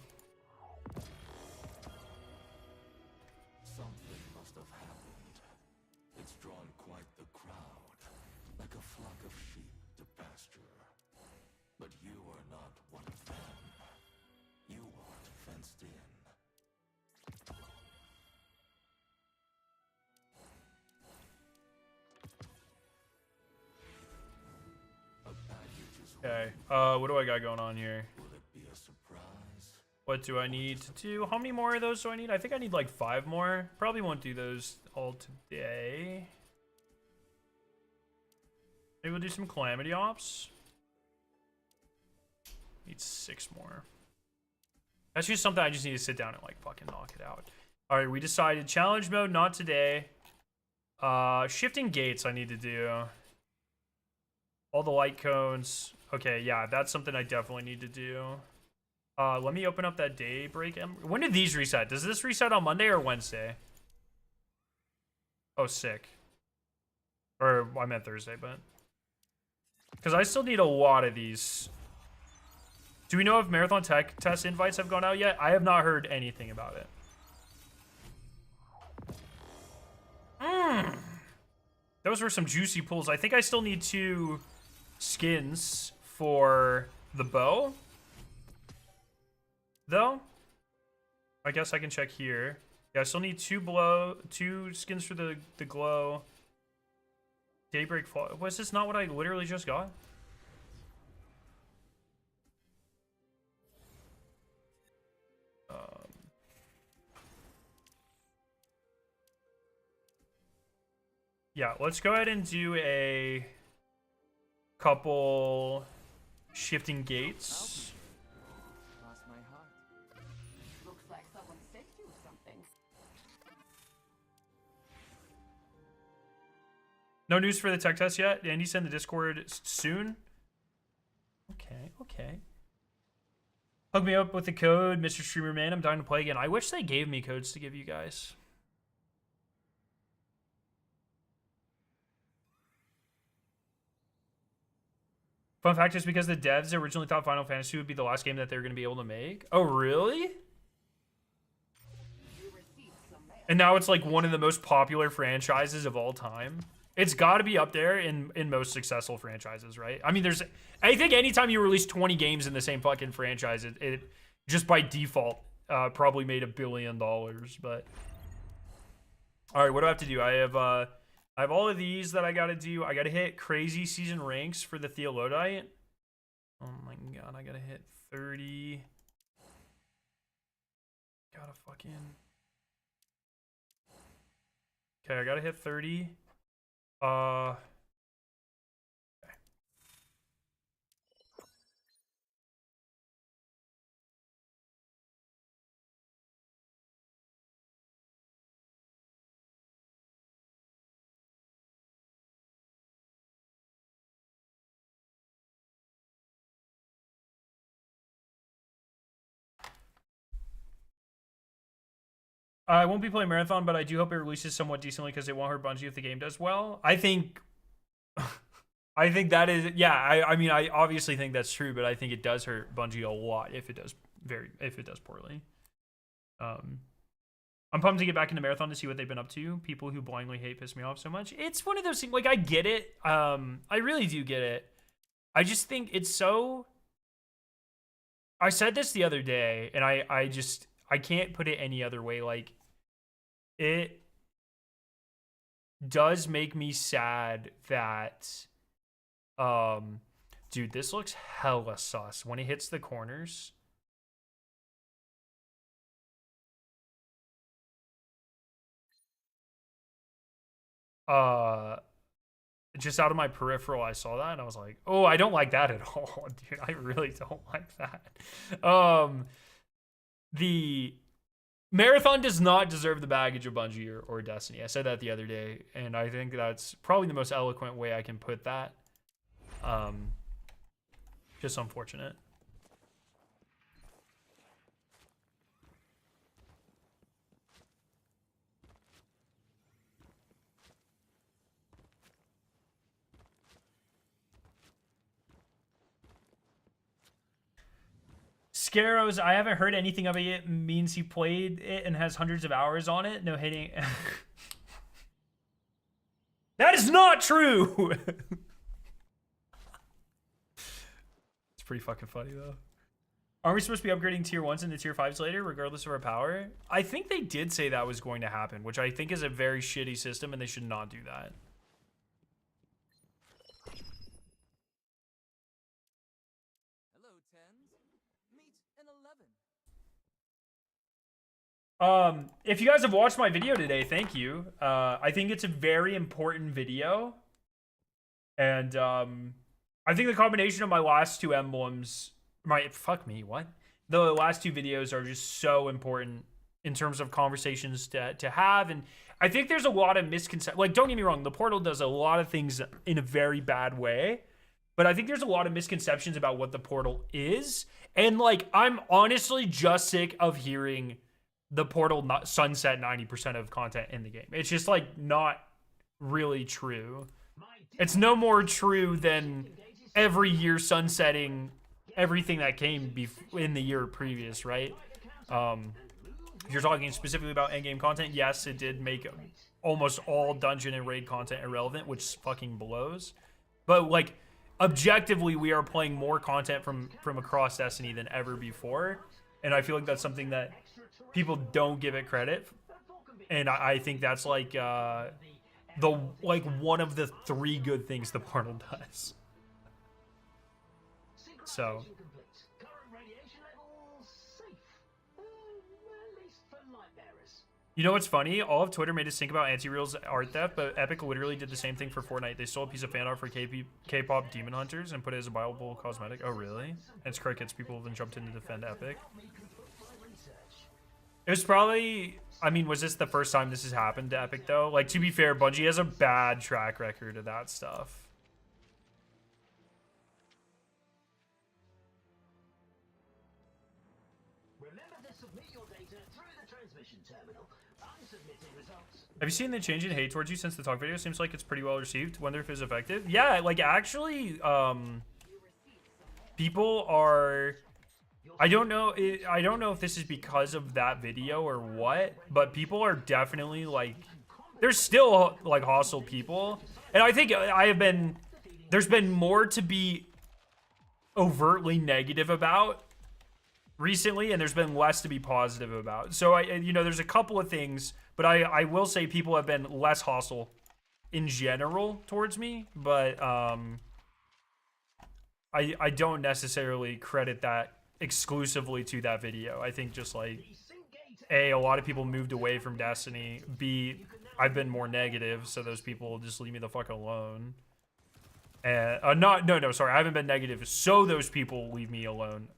Something must have happened. It's drawn quite the crowd, like a flock of sheep to pasture. But you are not one of them. You aren't fenced in. A package is Okay. What do I got going on here? Will it be a surprise? What do I need to do? How many more of those do I need? I think I need like 5 more. Probably won't do those all today. Maybe we'll do some calamity ops. Need 6 more. That's just something I just need to sit down and like fucking knock it out. All right, we decided challenge mode, not today. Shifting gates I need to do. All the light cones. Okay, yeah, that's something I definitely need to do. Let me open up that daybreak. When did these reset? Does this reset on Monday or Wednesday? Oh, sick. Or I meant Thursday, but because I still need a lot of these. Do we know if Marathon Tech test invites have gone out yet? I have not heard anything about it. Those were some juicy pulls. I think I still need 2 skins for the bow. Though, I guess I can check here. Yeah, I still need 2 skins for the glow. Daybreak fall. Was this not what I literally just got? Yeah, let's go ahead and do a couple shifting gates. Cross my heart. Looks like someone sent you something. No news for the tech test yet? Andy send the Discord soon? Okay, okay. Hook me up with the code, Mr. Streamer Man. I'm dying to play again. I wish they gave me codes to give you guys. Fun fact is because the devs originally thought Final Fantasy would be the last game that they were going to be able to make. Oh, really? And now it's like one of the most popular franchises of all time. It's got to be up there in most successful franchises, right? I mean, I think anytime you release 20 games in the same fucking franchise, it just by default probably made $1 billion. But all right, what do I have to do? I have all of these that I got to do. I got to hit crazy season ranks for the Theolodite. Oh my god, I got to hit 30. Gotta fucking... Okay, I got to hit 30. Okay. I won't be playing Marathon, but I do hope it releases somewhat decently because it won't hurt Bungie if the game does well. I think that is, yeah, I mean, I obviously think that's true, but I think it does hurt Bungie a lot if it does poorly. I'm pumped to get back into Marathon to see what they've been up to. People who blindly hate piss me off so much. It's one of those things, like, I get it. I really do get it. I just think it's so... I said this the other day, and I can't put it any other way. Like, it does make me sad that, dude, this looks hella sus when it hits the corners. just out of my peripheral, I saw that and I was like, oh, I don't like that at all, dude. I really don't like that. The Marathon does not deserve the baggage of Bungie or Destiny. I said that the other day, and I think that's probably the most eloquent way I can put that. Just unfortunate. Scaros, I haven't heard anything of it yet. Means he played it and has hundreds of hours on it. No hating. That is not true. It's pretty fucking funny though. Aren't we supposed to be upgrading tier 1s into tier 5s later, regardless of our power? I think they did say that was going to happen, which I think is a very shitty system, and they should not do that. Hello, tens. Meet an 11. If you guys have watched my video today, thank you. I think it's a very important video. And I think the combination of my last two emblems, the last two videos are just so important in terms of conversations to have. And I think there's a lot of misconceptions. Like, don't get me wrong, the portal does a lot of things in a very bad way. But I think there's a lot of misconceptions about what the portal is. And like, I'm honestly just sick of hearing the portal not sunset 90% of content in the game. It's just like not really true. It's no more true than every year sunsetting everything that came in the year previous, right? If you're talking specifically about endgame content, yes, it did make almost all dungeon and raid content irrelevant, which fucking blows. But like, objectively, we are playing more content from across Destiny than ever before, and I feel like that's something that people don't give it credit, and I think that's like one of the 3 good things the portal does. So you know what's funny? All of Twitter made us think about Anti-Real's art theft, but Epic literally did the same thing for Fortnite. They stole a piece of fan art for K-pop Demon Hunters and put it as a buyable cosmetic. Oh, really? And it's crickets. People then jumped in to defend Epic. It was probably... I mean, was this the first time this has happened to Epic, though? Like, to be fair, Bungie has a bad track record of that stuff. Have you seen the change in hate towards you since the talk video? Seems like it's pretty well received. Wonder if it's effective. Yeah, like actually, people are... I don't know if this is because of that video or what, but people are definitely like... There's still like hostile people. And I think there's been more to be overtly negative about recently, and there's been less to be positive about. So there's a couple of things, but I will say people have been less hostile in general towards me, but I don't necessarily credit that exclusively to that video. I think just like A, a lot of people moved away from Destiny. B, I've been more negative, so those people just leave me the fuck alone. And sorry, I haven't been negative, so those people leave me alone.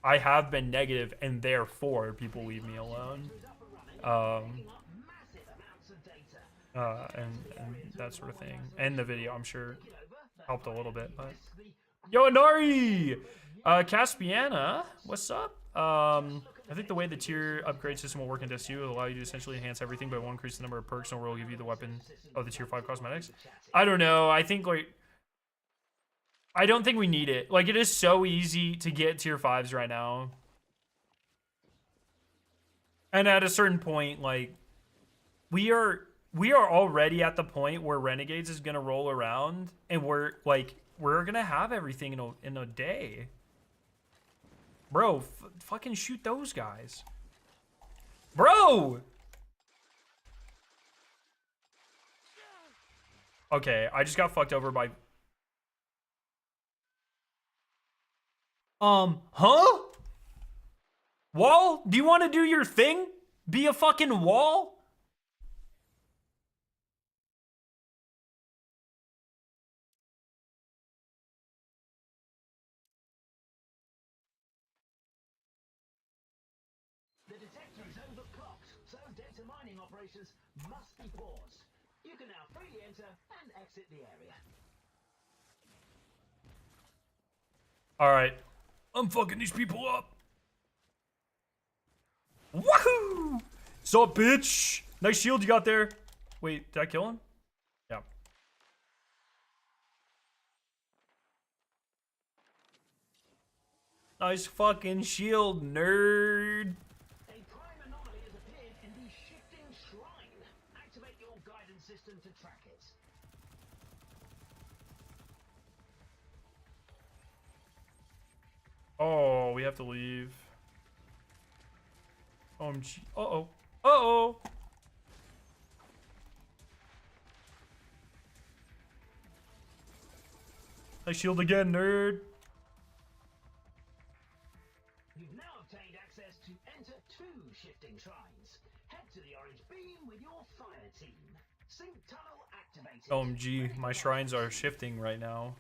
I have been negative, and therefore people leave me alone. And that sort of thing. And the video, I'm sure, helped a little bit. But yo, Anari! Caspiana, what's up? I think the way the tier upgrade system will work in Destiny will allow you to essentially enhance everything, but it won't increase the number of perks, nor will give you the weapon of the tier 5 cosmetics. I don't know. I think, like... I don't think we need it. Like, it is so easy to get tier 5s right now. And at a certain point, like, we are already at the point where Renegades is going to roll around, and we're going to have everything in a day. Bro, fucking shoot those guys. Bro! Okay, I just got fucked over by... Huh? Wall? Do you want to do your thing? Be a fucking wall? mining operations must be paused. You can now freely enter and exit the area. All right, I'm fucking these people up. Woohoo! Sup, bitch? Nice shield you got there. Wait, did I kill him? Yeah. Nice fucking shield, nerd. A prime anomaly has appeared in the shifting shrine. Activate your guidance system to track it. Oh, we have to leave. OMG. Uh-oh. Uh-oh. Nice shield again, nerd. You've now obtained access to enter 2 shifting shrines. Head to the orange beam with your fire team. Sync tunnel activated. OMG, my shrines are shifting right now.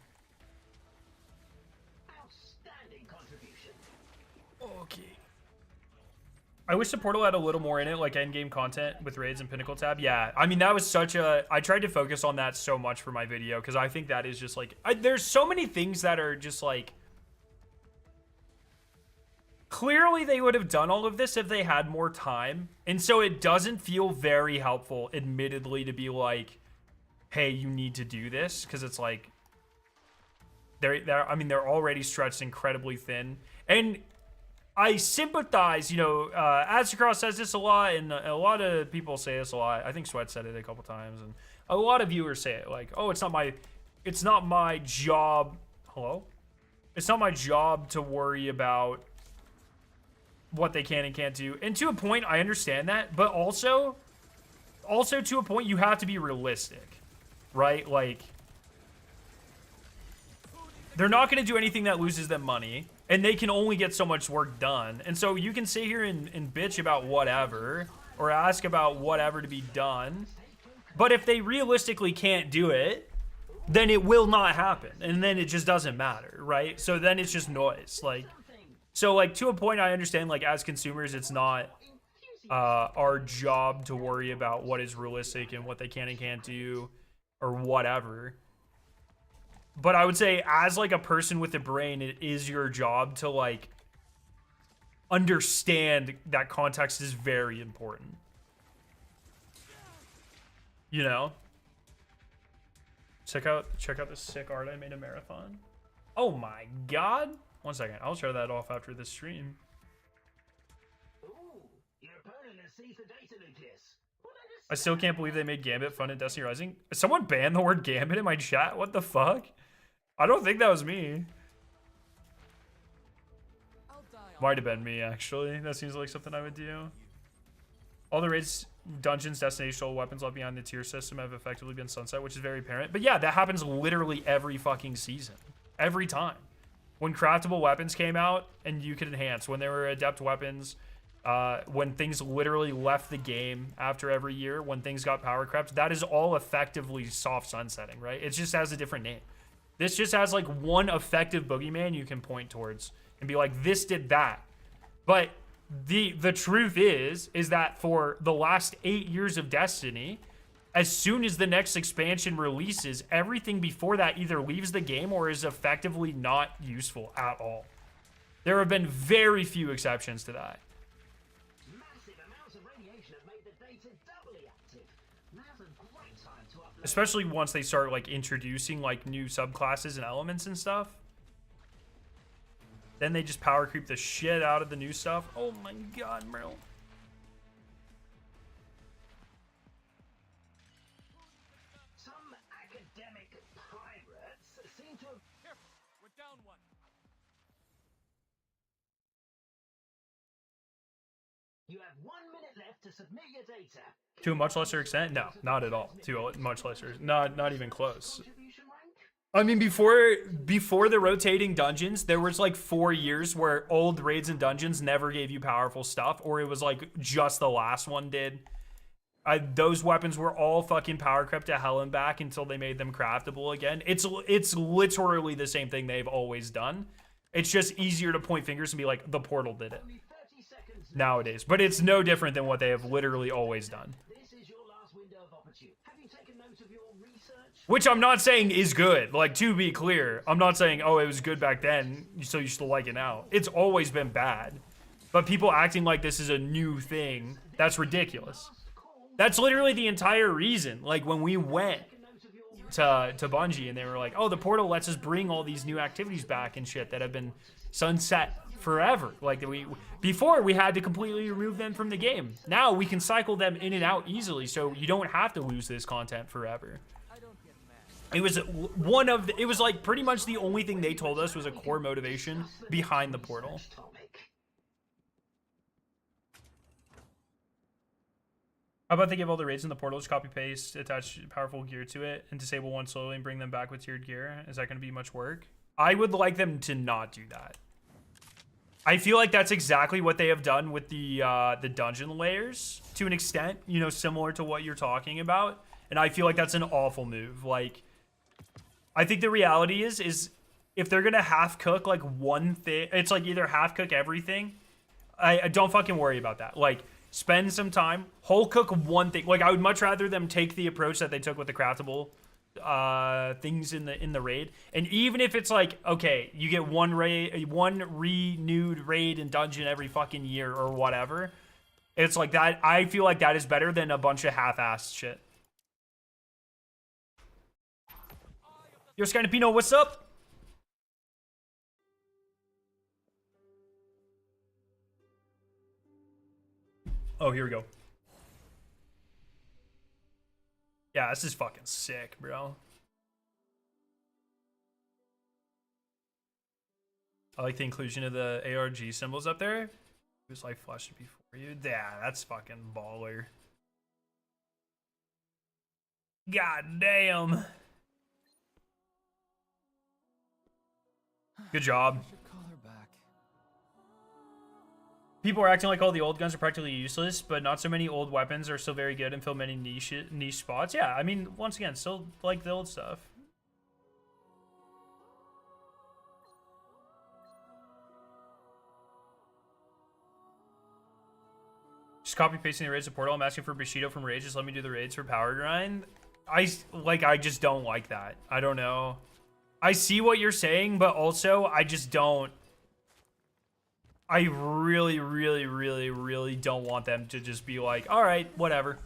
Outstanding contribution. Okay. I wish the portal had a little more in it, like endgame content with raids and pinnacle tab. Yeah, I mean, that was such a... I tried to focus on that so much for my video, because I think that is just like... there's so many things that are just like... Clearly, they would have done all of this if they had more time. And so it doesn't feel very helpful, admittedly, to be like, hey, you need to do this. Because it's like... I mean, they're already stretched incredibly thin. And... I sympathize, you know, Aztecross says this a lot, and a lot of people say this a lot. I think Sweat said it a couple times, and a lot of viewers say it, like, oh, it's not my job, hello? It's not my job to worry about what they can and can't do. And to a point, I understand that, but also to a point, you have to be realistic, right? Like, they're not going to do anything that loses them money. And they can only get so much work done. And so you can sit here and bitch about whatever, or ask about whatever to be done. But if they realistically can't do it, then it will not happen. And then it just doesn't matter, right? So then it's just noise. Like, so like to a point, I understand, like, as consumers, it's not our job to worry about what is realistic and what they can and can't do or whatever. But I would say, as, like, a person with a brain, it is your job to, like, understand that context is very important. You know? Check out this sick art I made a marathon. Oh my god! 1 second, I'll show that off after this stream. Ooh, your opponent has seized the data nucleus. I still can't believe they made Gambit fun in Destiny Rising. Someone banned the word Gambit in my chat? What the fuck? I don't think that was me. Might have been me, actually. That seems like something I would do. All the raids, dungeons, destinational weapons left behind the tier system have effectively been sunset, which is very apparent. But yeah, that happens literally every fucking season. Every time. When craftable weapons came out and you could enhance. When there were adept weapons. When things literally left the game after every year. When things got power crept. That is all effectively soft sunsetting, right? It just has a different name. This just has like one effective boogeyman you can point towards and be like, this did that. But the truth is that for the last 8 years of Destiny, as soon as the next expansion releases, everything before that either leaves the game or is effectively not useful at all. There have been very few exceptions to that. Massive amounts of radiation have made the data doubly active. Now's a great time to upload. Especially once they start like introducing like new subclasses and elements and stuff. Then they just power creep the shit out of the new stuff. Oh my god, bro. Some academic pirates seem to have... Careful, we're down one. You have 1 minute left to submit your data. To a much lesser extent? No, not at all. To a much lesser, not even close. Contribution rank? I mean, before the rotating dungeons, there was like 4 years where old raids and dungeons never gave you powerful stuff, or it was like just the last one did. Those weapons were all fucking power crept to hell and back until they made them craftable again. It's literally the same thing they've always done. It's just easier to point fingers and be like, the portal did it. Only 30 seconds nowadays, but it's no different than what they have literally always done. This is your last window of opportunity. Have you taken note of your research? Which I'm not saying is good. Like, to be clear, I'm not saying, oh, it was good back then, so you still like it now. It's always been bad. But people acting like this is a new thing, that's ridiculous. That's literally the entire reason. Like, when we went to Bungie and they were like, oh, the portal lets us bring all these new activities back and shit that have been sunset forever. Like, before we had to completely remove them from the game. Now we can cycle them in and out easily, so you don't have to lose this content forever. It was it was like pretty much the only thing they told us was a core motivation behind the portal. How about they give all the raids in the portal, just copy paste, attach powerful gear to it, and disable one slowly and bring them back with tiered gear? Is that going to be much work? I would like them to not do that. I feel like that's exactly what they have done with the dungeon layers to an extent, you know, similar to what you're talking about. And I feel like that's an awful move. Like, I think the reality is if they're going to half cook like one thing, it's like either half cook everything. I don't fucking worry about that. Like, spend some time, whole cook one thing. Like, I would much rather them take the approach that they took with the craftable things in the raid. And even if it's like, okay, you get one renewed raid and dungeon every fucking year or whatever, it's like that. I feel like that is better than a bunch of half-assed shit. Yo, Scanapino, what's up? Oh, here we go. Yeah, this is fucking sick, bro. I like the inclusion of the ARG symbols up there. It was like flashed before you. Yeah, that's fucking baller. God damn. Good job. People are acting like all the old guns are practically useless, but not so many old weapons are still very good and fill many niche spots. Yeah, I mean, once again, still like the old stuff. Just copy pasting the raids to portal. I'm asking for Bushido from raids. Just let me do the raids for power grind. I just don't like that. I don't know. I see what you're saying, but also I just don't. I really, really, really, really don't want them to just be like, all right, whatever.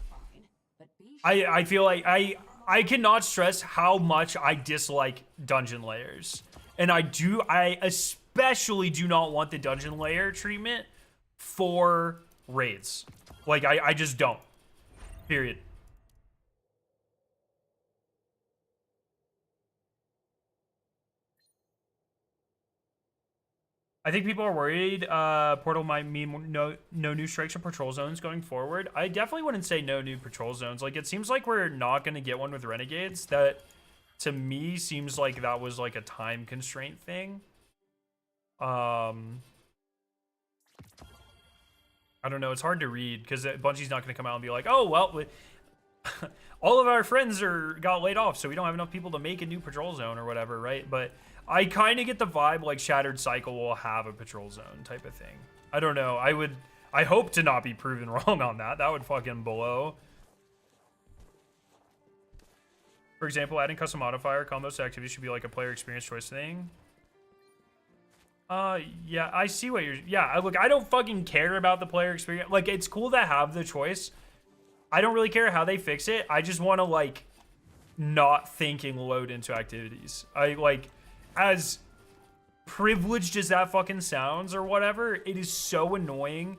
I feel like I cannot stress how much I dislike dungeon layers. And I especially do not want the dungeon layer treatment for raids. Like, I just don't. Period. I think people are worried Portal might mean no new strikes or patrol zones going forward. I definitely wouldn't say no new patrol zones. Like, it seems like we're not going to get one with Renegades. That, to me, seems like that was like a time constraint thing. I don't know. It's hard to read because Bungie's not going to come out and be like, oh, well, all of our friends got laid off, so we don't have enough people to make a new patrol zone or whatever, right? But I kind of get the vibe like Shattered Cycle will have a patrol zone type of thing. I don't know. I hope to not be proven wrong on that. That would fucking blow. For example, adding custom modifier combos to activities should be like a player experience choice thing. Yeah, I see what you're... Yeah, look, I don't fucking care about the player experience. Like, it's cool to have the choice. I don't really care how they fix it. I just want to, like, not thinking load into activities. As privileged as that fucking sounds or whatever, it is so annoying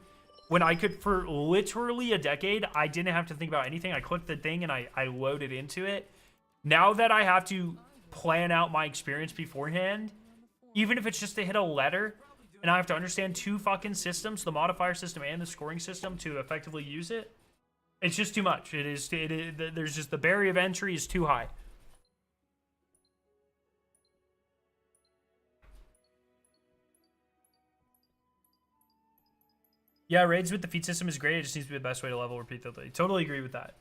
when I could, for literally a decade, I didn't have to think about anything. I clicked the thing and I loaded into it. Now that I have to plan out my experience beforehand, even if it's just to hit a letter, and I have to understand two fucking systems, the modifier system and the scoring system, to effectively use it, it's just too much. There's just, the barrier of entry is too high. Yeah, raids with the feat system is great. It just needs to be the best way to level repeatedly. Totally agree with that.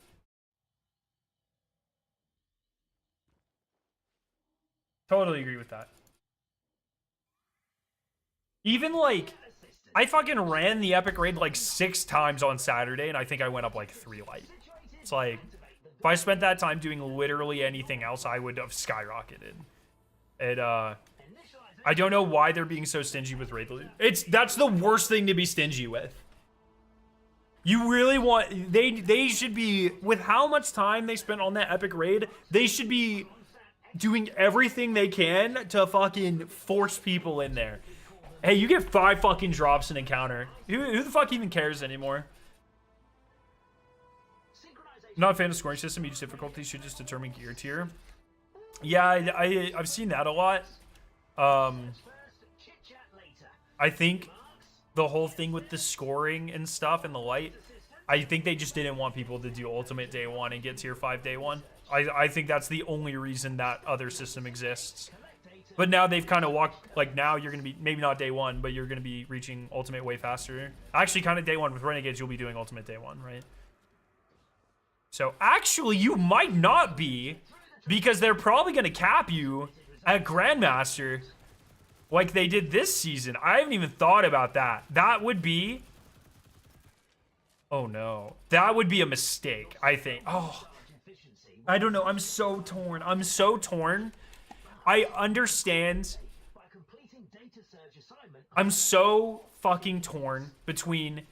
Totally agree with that. Even like, I fucking ran the epic raid like 6 times on Saturday, and I think I went up like 3 light. It's like, if I spent that time doing literally anything else, I would have skyrocketed. It, I don't know why they're being so stingy with raid loot. That's the worst thing to be stingy with. You really want, they should be, with how much time they spent on that epic raid, they should be doing everything they can to fucking force people in there. Hey, you get 5 fucking drops in encounter. Who the fuck even cares anymore? Not a fan of scoring system. Each difficulty should just determine gear tier. Yeah, I've seen that a lot. I think the whole thing with the scoring and stuff and the light, I think they just didn't want people to do ultimate day 1 and get tier 5 day 1. I think that's the only reason that other system exists. But now they've kind of walked, like now you're going to be, maybe not day 1, but you're going to be reaching ultimate way faster. Actually, kind of day 1 with Renegades, you'll be doing ultimate day 1, right? So actually, you might not be, because they're probably going to cap you at Grandmaster like they did this season. I haven't even thought about that. That would be... Oh, no. That would be a mistake, I think. Oh, I don't know. I'm so torn. I'm so torn. I understand. I'm so fucking torn between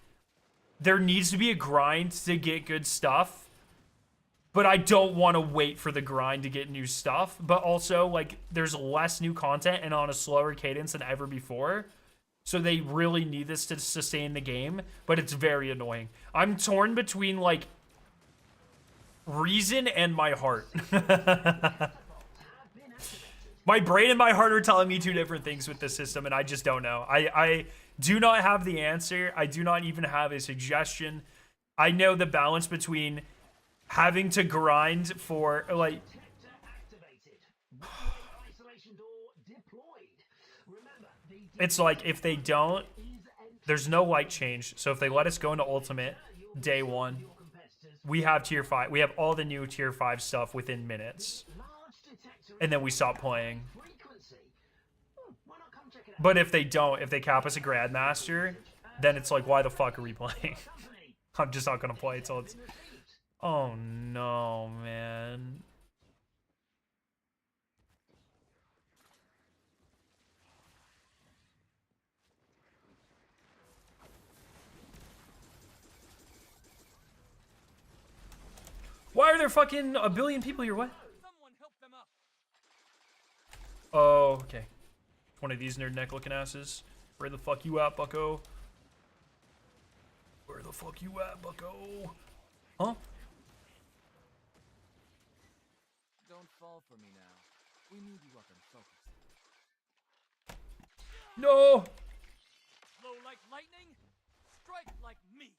there needs to be a grind to get good stuff, but I don't want to wait for the grind to get new stuff. But also, like, there's less new content and on a slower cadence than ever before. So they really need this to sustain the game, but it's very annoying. I'm torn between, like, reason and my heart. My brain and my heart are telling me 2 different things with this system, and I just don't know. I do not have the answer. I do not even have a suggestion. I know the balance between having to grind for, like... It's like, if they don't, there's no light change. So if they let us go into ultimate day 1, we have tier 5. We have all the new tier 5 stuff within minutes. And then we stop playing. But if they don't, if they cap us a Grandmaster, then it's like, why the fuck are we playing? I'm just not gonna play until it's... Oh no, man. Why are there fucking a billion people here? What? Oh, okay. One of these nerd neck looking asses. Where the fuck you at, bucko? Where the fuck you at, bucko? Huh? Don't fall for me now. We need you up and focused. No! Flow like lightning, strike like me.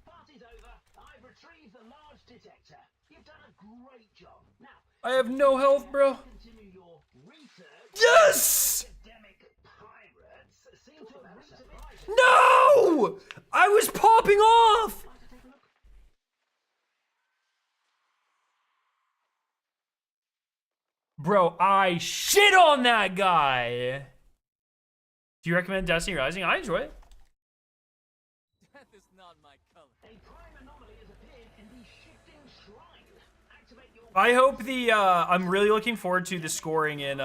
Party's over. I've retrieved the large detector. You've done a great job. Now, I have no health, bro. continue your research. Yes! Academic pirates seem to have reached a bit. No! I was popping off! Bro, I shit on that guy. Do you recommend Destiny Rising? I enjoy it. Death is not my color. A prime anomaly has appeared in the shifting shrine. Activate your I hope the I'm really looking forward to the scoring in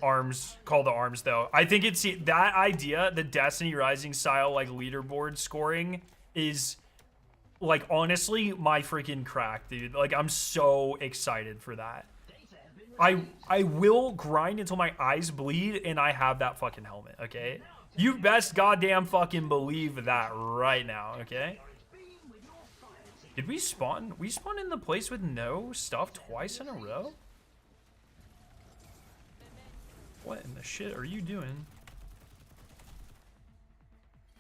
arms, call to arms though. I think it's that idea, the Destiny Rising style like leaderboard scoring is like honestly my freaking crack, dude. Like I'm so excited for that. I will grind until my eyes bleed and I have that fucking helmet, okay? You best goddamn fucking believe that right now, okay? Did we spawn? We spawned in the place with no stuff twice in a row? What in the shit are you doing?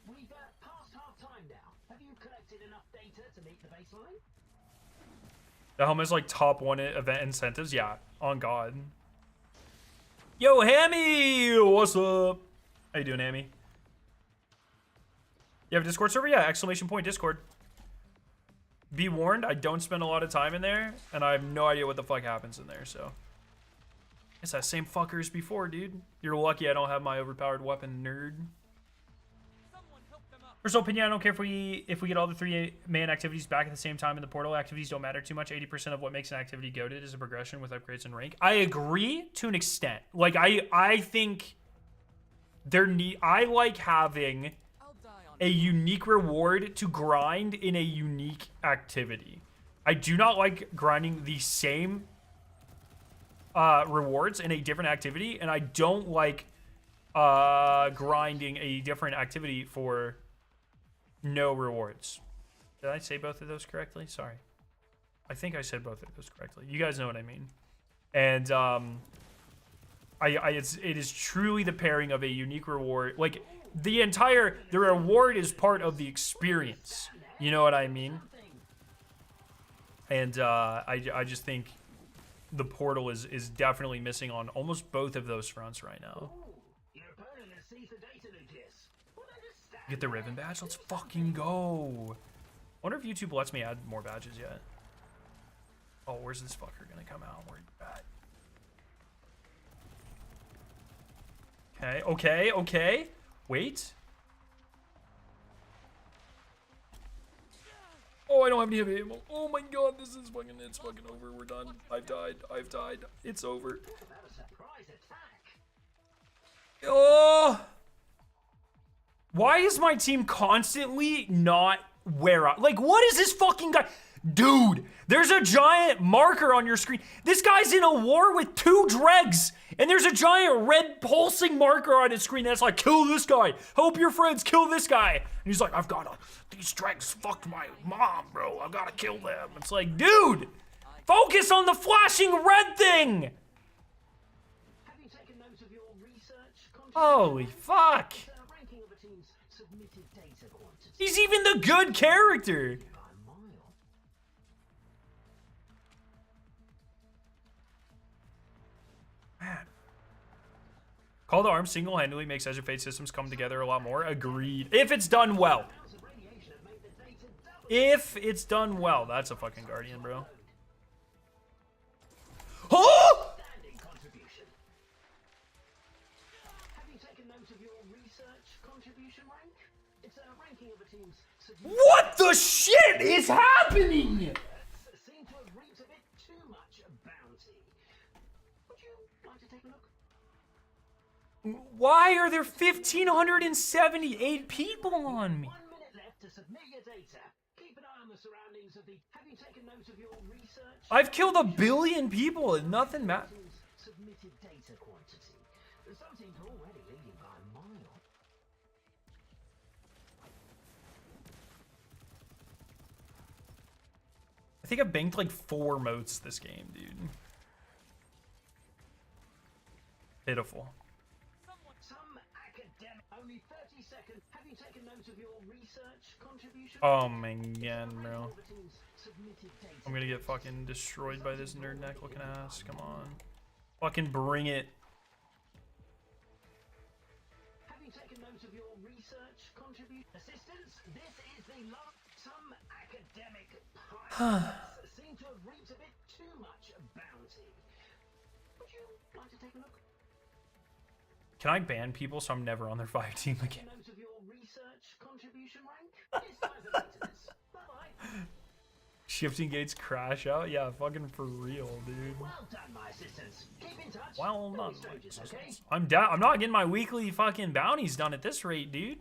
We've passed half time now. Have you collected enough data to meet the baseline? The helmet's like top 1 event incentives? Yeah, on God. Yo, Hammy! What's up? How you doing, Hammy? You have a Discord server? Yeah, exclamation point Discord. Be warned, I don't spend a lot of time in there, and I have no idea what the fuck happens in there, so It's that same fucker as before, dude. You're lucky I don't have my overpowered weapon, nerd. Someone help them up. Personal opinion, I don't care if we get all the 3 main activities back at the same time in the portal. Activities don't matter too much. 80% of what makes an activity goated is a progression with upgrades and rank. I agree to an extent. Like I think I like having I'll die on a unique reward to grind in a unique activity. I do not like grinding the same rewards in a different activity, and I don't like grinding a different activity for no rewards. Did I say both of those correctly? Sorry. I think I said both of those correctly. You guys know what I mean. And it is truly the pairing of a unique reward. Like the reward is part of the experience. You know what I mean? And I just think the portal is definitely missing on almost both of those fronts right now. Your opponent has seized the data nucleus. Well, then just stand Get the ribbon badge. Let's fucking go. Wonder if YouTube lets me add more badges yet. Oh, where's this fucker gonna come out? Where you at? Okay. Wait. Oh, I don't have any heavy ammo. Oh my god, it's fucking over. We're done. I've died. It's over. about a surprise attack. Oh! Why is my team constantly not where I... Like, what is this fucking guy... Dude, there's a giant marker on your screen. This guy's in a war with 2 dregs, and there's a giant red pulsing marker on his screen that's like, kill this guy. Help your friends, kill this guy. And he's like, these dregs fucked my mom, bro. I gotta kill them. It's like, dude, focus on the flashing red thing. Have you taken note of your research? Holy fuck. Ranking of a team's submitted data quantity He's even the good character. by a mile. Man. Call to Arms single-handedly makes Edge of Fate systems come together a lot more. Agreed. If it's done well. Amounts of radiation have made the data double. If it's done well. That's a fucking Guardian, bro. Oh! Standing contribution. Have you taken note of your research contribution rank? It's a ranking of a team's submitted What the shit is happening? seem to have reaped a bit too much bounty. Would you like to take a look? Why are there 1,578 people on me? 1 minute left to submit your data. Keep an eye on the surroundings of the... Have you taken note of your research? I've killed 1 billion people and nothing matters. Team's submitted data quantity. Some teams are already leading by a mile. I think I've banked like 4 motes this game, dude. Pitiful. Some academic... Only 30 seconds. Have you taken note of your research contribution? Oh my god, bro. The team's submitted data. I'm gonna get fucking destroyed by this nerd neck looking ass. Come on. Fucking bring it. Have you taken note of your research contribution? Assistance, this is the last. Some academic pirates seem to have reaped a bit too much bounty. Would you like to take a look? Can I ban people so I'm never on their 5 team again? Note of your research contribution rank? It's time for maintenance. Bye-bye. Shifting gates crash out? Yeah, fucking for real, dude. Well done, my assistants. Keep in touch. Well Don't done, be strangers, okay? I'm down. I'm not getting my weekly fucking bounties done at this rate, dude.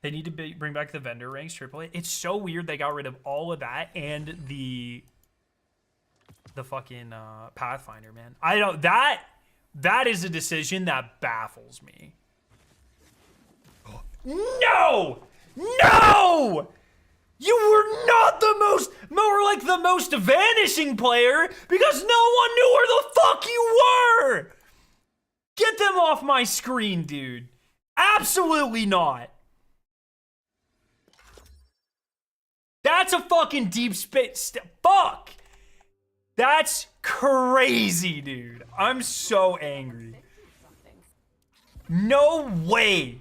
They need to bring back the vendor ranks, AAA. It's so weird they got rid of all of that and the fucking Pathfinder, man. I don't... That is a decision that baffles me. No! No! You were not the most... More like the most vanishing player because no one knew where the fuck you were! Get them off my screen, dude. Absolutely not. That's a fucking deep space... Fuck! That's crazy, dude. I'm so angry. No way.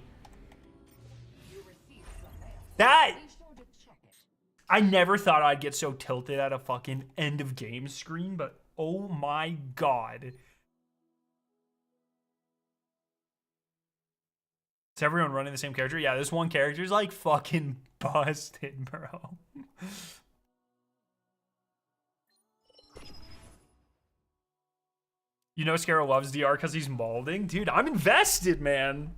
I never thought I'd get so tilted at a fucking end of game screen, but oh my god. Is everyone running the same character? Yeah, this one character is like fucking busted, bro. You know Scarrow loves DR because he's molding? Dude, I'm invested, man.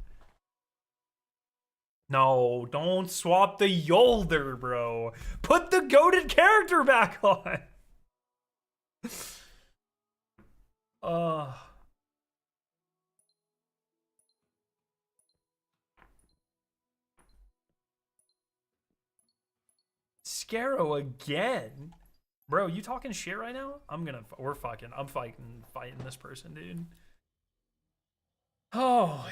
No, don't swap the Yolder, bro. Put the goated character back on. Scarrow again? Bro, you talking shit right now? I'm fighting this person, dude. Oh.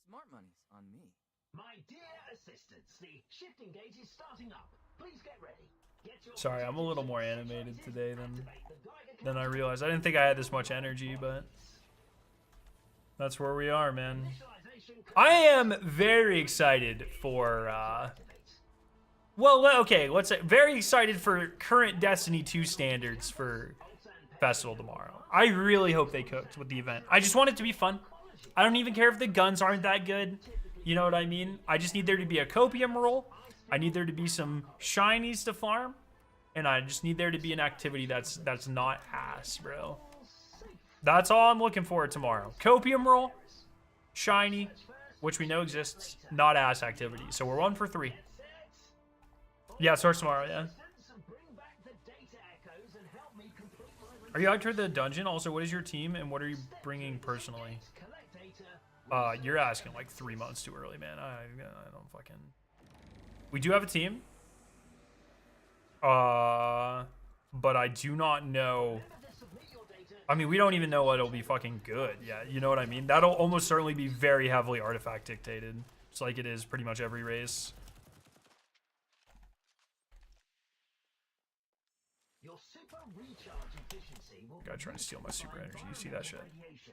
Smart money's on me. My dear assistants, the shifting gate is starting up. Please get ready. Sorry, I'm a little more animated today than I realized. I didn't think I had this much energy, but that's where we are, man. I am very excited for, well, okay, let's say very excited for current Destiny 2 standards for Festival tomorrow. I really hope they cooked with the event. I just want it to be fun. I don't even care if the guns aren't that good. You know what I mean? I just need there to be a copium roll. I need there to be some shinies to farm. And I just need there to be an activity that's not ass, bro. That's all I'm looking for tomorrow. Copium roll, shiny, which we know exists, not ass activity. So we're 1 for 3. Yeah, it starts tomorrow, yeah. Are you out to the dungeon? Also, what is your team and what are you bringing personally? You're asking like 3 months too early, man. I don't fucking... We do have a team. But I do not know... I mean, we don't even know what'll be fucking good yet. You know what I mean? That'll almost certainly be very heavily artifact dictated. It's like it is pretty much every race. Guy trying to steal my super energy. You see that shit?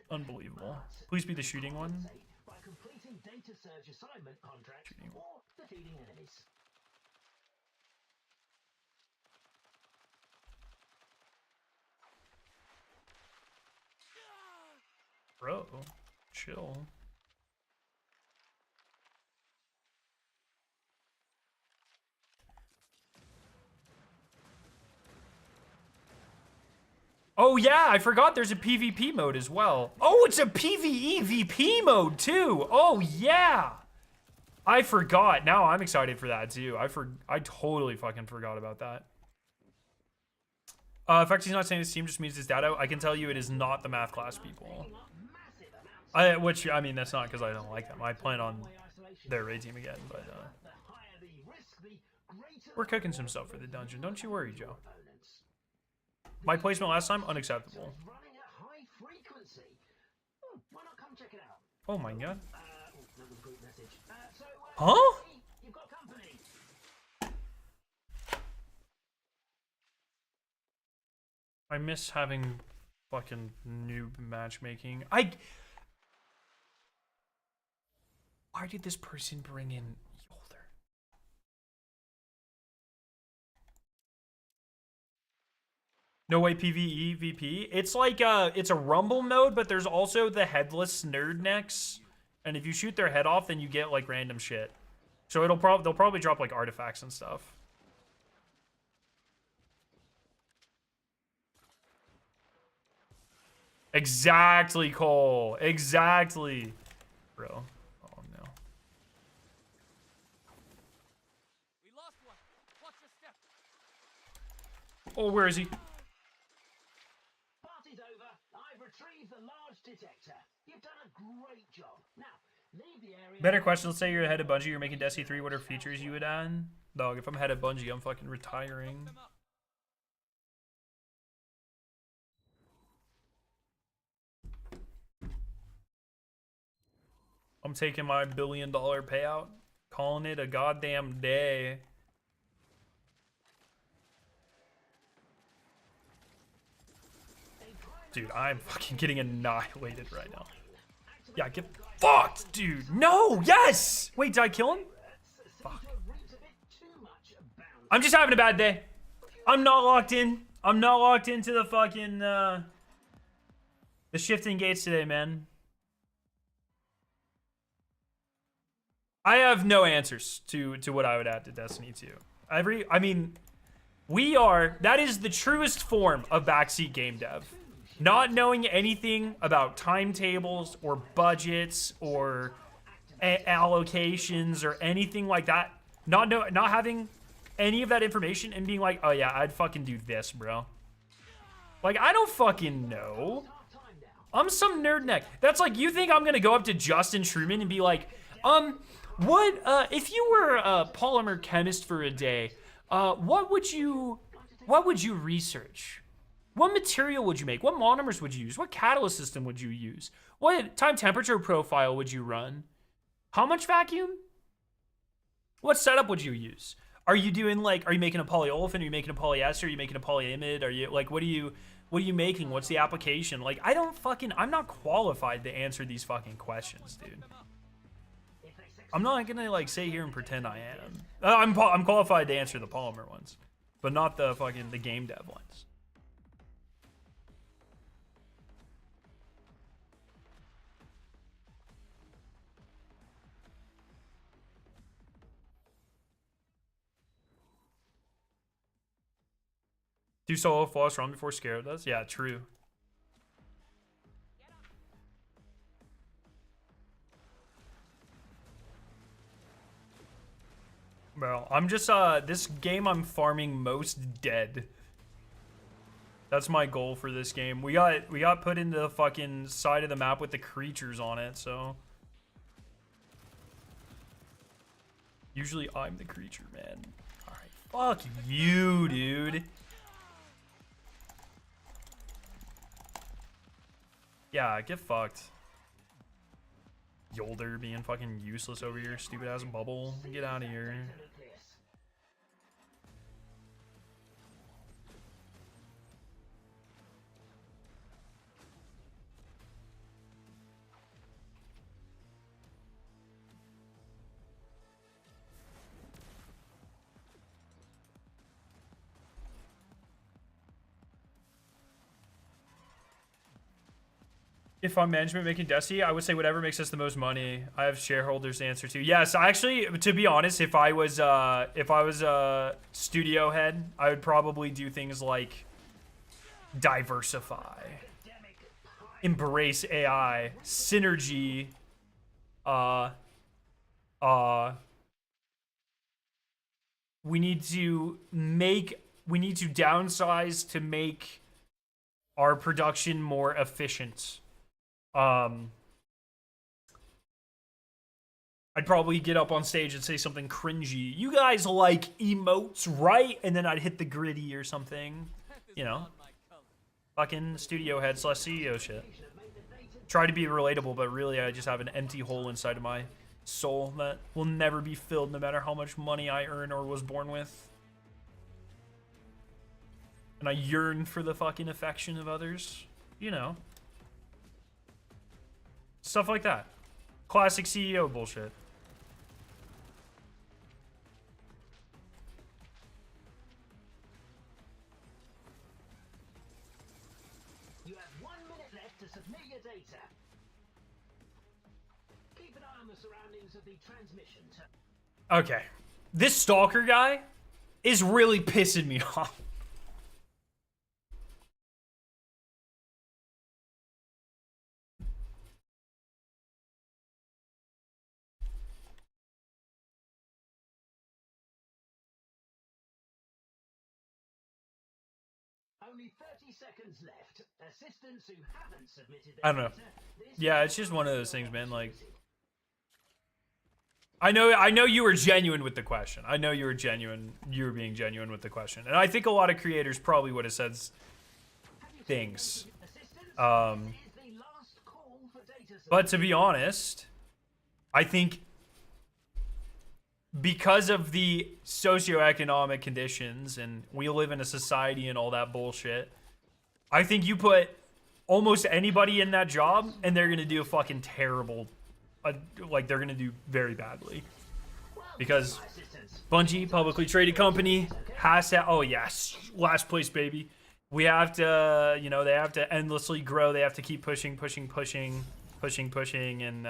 Unbelievable. Please be the shooting one. Shooting. Bro, chill. Oh yeah, I forgot there's a PvP mode as well. Oh, it's a PvE VP mode too. Oh yeah. I forgot. Now I'm excited for that too. I totally fucking forgot about that. In fact, he's not saying his team just means his data. I can tell you it is not the math class people. Which, I mean, that's not because I don't like them. I plan on their raid team again, but we're cooking some stuff for the dungeon. Don't you worry, Joe. My placement last time, unacceptable. Oh my god. Huh? I miss having fucking noob matchmaking. Why did this person bring in Yolder? No way PvE VP. It's like it's a rumble mode, but there's also the headless nerd necks. And if you shoot their head off, then you get like random shit. So they'll probably drop like artifacts and stuff. Exactly, Cole. Exactly. Bro. Oh no. We lost one. Watch your step. Oh, where is he? Party's over. I've retrieved the large detector. You've done a great job. Now, leave the area. Better question. Let's say you're head of Bungie. You're making Destiny 3. What are features you would add? Dog, if I'm head of Bungie, I'm fucking retiring. I'm taking my $1 billion payout. Calling it a goddamn day. Dude, I'm fucking getting annihilated right now. Yeah, get fucked, dude. No, yes. Wait, did I kill him? Fuck. I'm just having a bad day. I'm not locked in. I'm not locked into the fucking, the shifting gates today, man. I have no answers to what I would add to Destiny 2. I mean, that is the truest form of backseat game dev. Not knowing anything about timetables or budgets or allocations or anything like that. Not having any of that information and being like, oh yeah, I'd fucking do this, bro. Like, I don't fucking know. I'm some nerd neck. That's like, you think I'm gonna go up to Justin Truman and be like, if you were a polymer chemist for a day, what would you research? What material would you make? What monomers would you use? What catalyst system would you use? What time temperature profile would you run? How much vacuum? What setup would you use? Are you making a polyolefin? Are you making a polyester? Are you making a polyamide? Are you like, what are you making? What's the application? Like, I'm not qualified to answer these fucking questions, dude. I'm not gonna like sit here and pretend I am. I'm qualified to answer the polymer ones, but not the game dev ones. Do solo floss run before Scarab does? Yeah, true. Bro, I'm just, this game I'm farming most dead. That's my goal for this game. We got put into the fucking side of the map with the creatures on it, so. Usually I'm the creature, man. Alright, fuck you, dude. Yeah, get fucked. Yolder being fucking useless over here, stupid ass bubble. Get out of here. If I'm management making Destiny, I would say whatever makes us the most money. I have shareholders to answer to. Yes, actually, to be honest, if I was a studio head, I would probably do things like diversify, embrace AI, synergy, we need to downsize to make our production more efficient. I'd probably get up on stage and say something cringy. You guys like emotes, right? And then I'd hit the gritty or something. You know, fucking studio head / CEO shit. Try to be relatable, but really I just have an empty hole inside of my soul that will never be filled no matter how much money I earn or was born with. And I yearn for the fucking affection of others. You know. Stuff like that. Classic CEO bullshit. You have 1 minute left to submit your data. Keep an eye on the surroundings of the transmission. Okay. This stalker guy is really pissing me off. Only 30 seconds left. Assistants who haven't submitted I don't know. Yeah, it's just one of those things, man. Like, I know you were genuine with the question. I know you were genuine. You were being genuine with the question, and I think a lot of creators probably would have said things. But to be honest, I think because of the socioeconomic conditions and we live in a society and all that bullshit, I think you put almost anybody in that job, and they're gonna do a fucking terrible, like they're gonna do very badly, because Bungie, publicly traded company, has to. Oh yes, last place, baby. We have to, you know, they have to endlessly grow. They have to keep pushing, and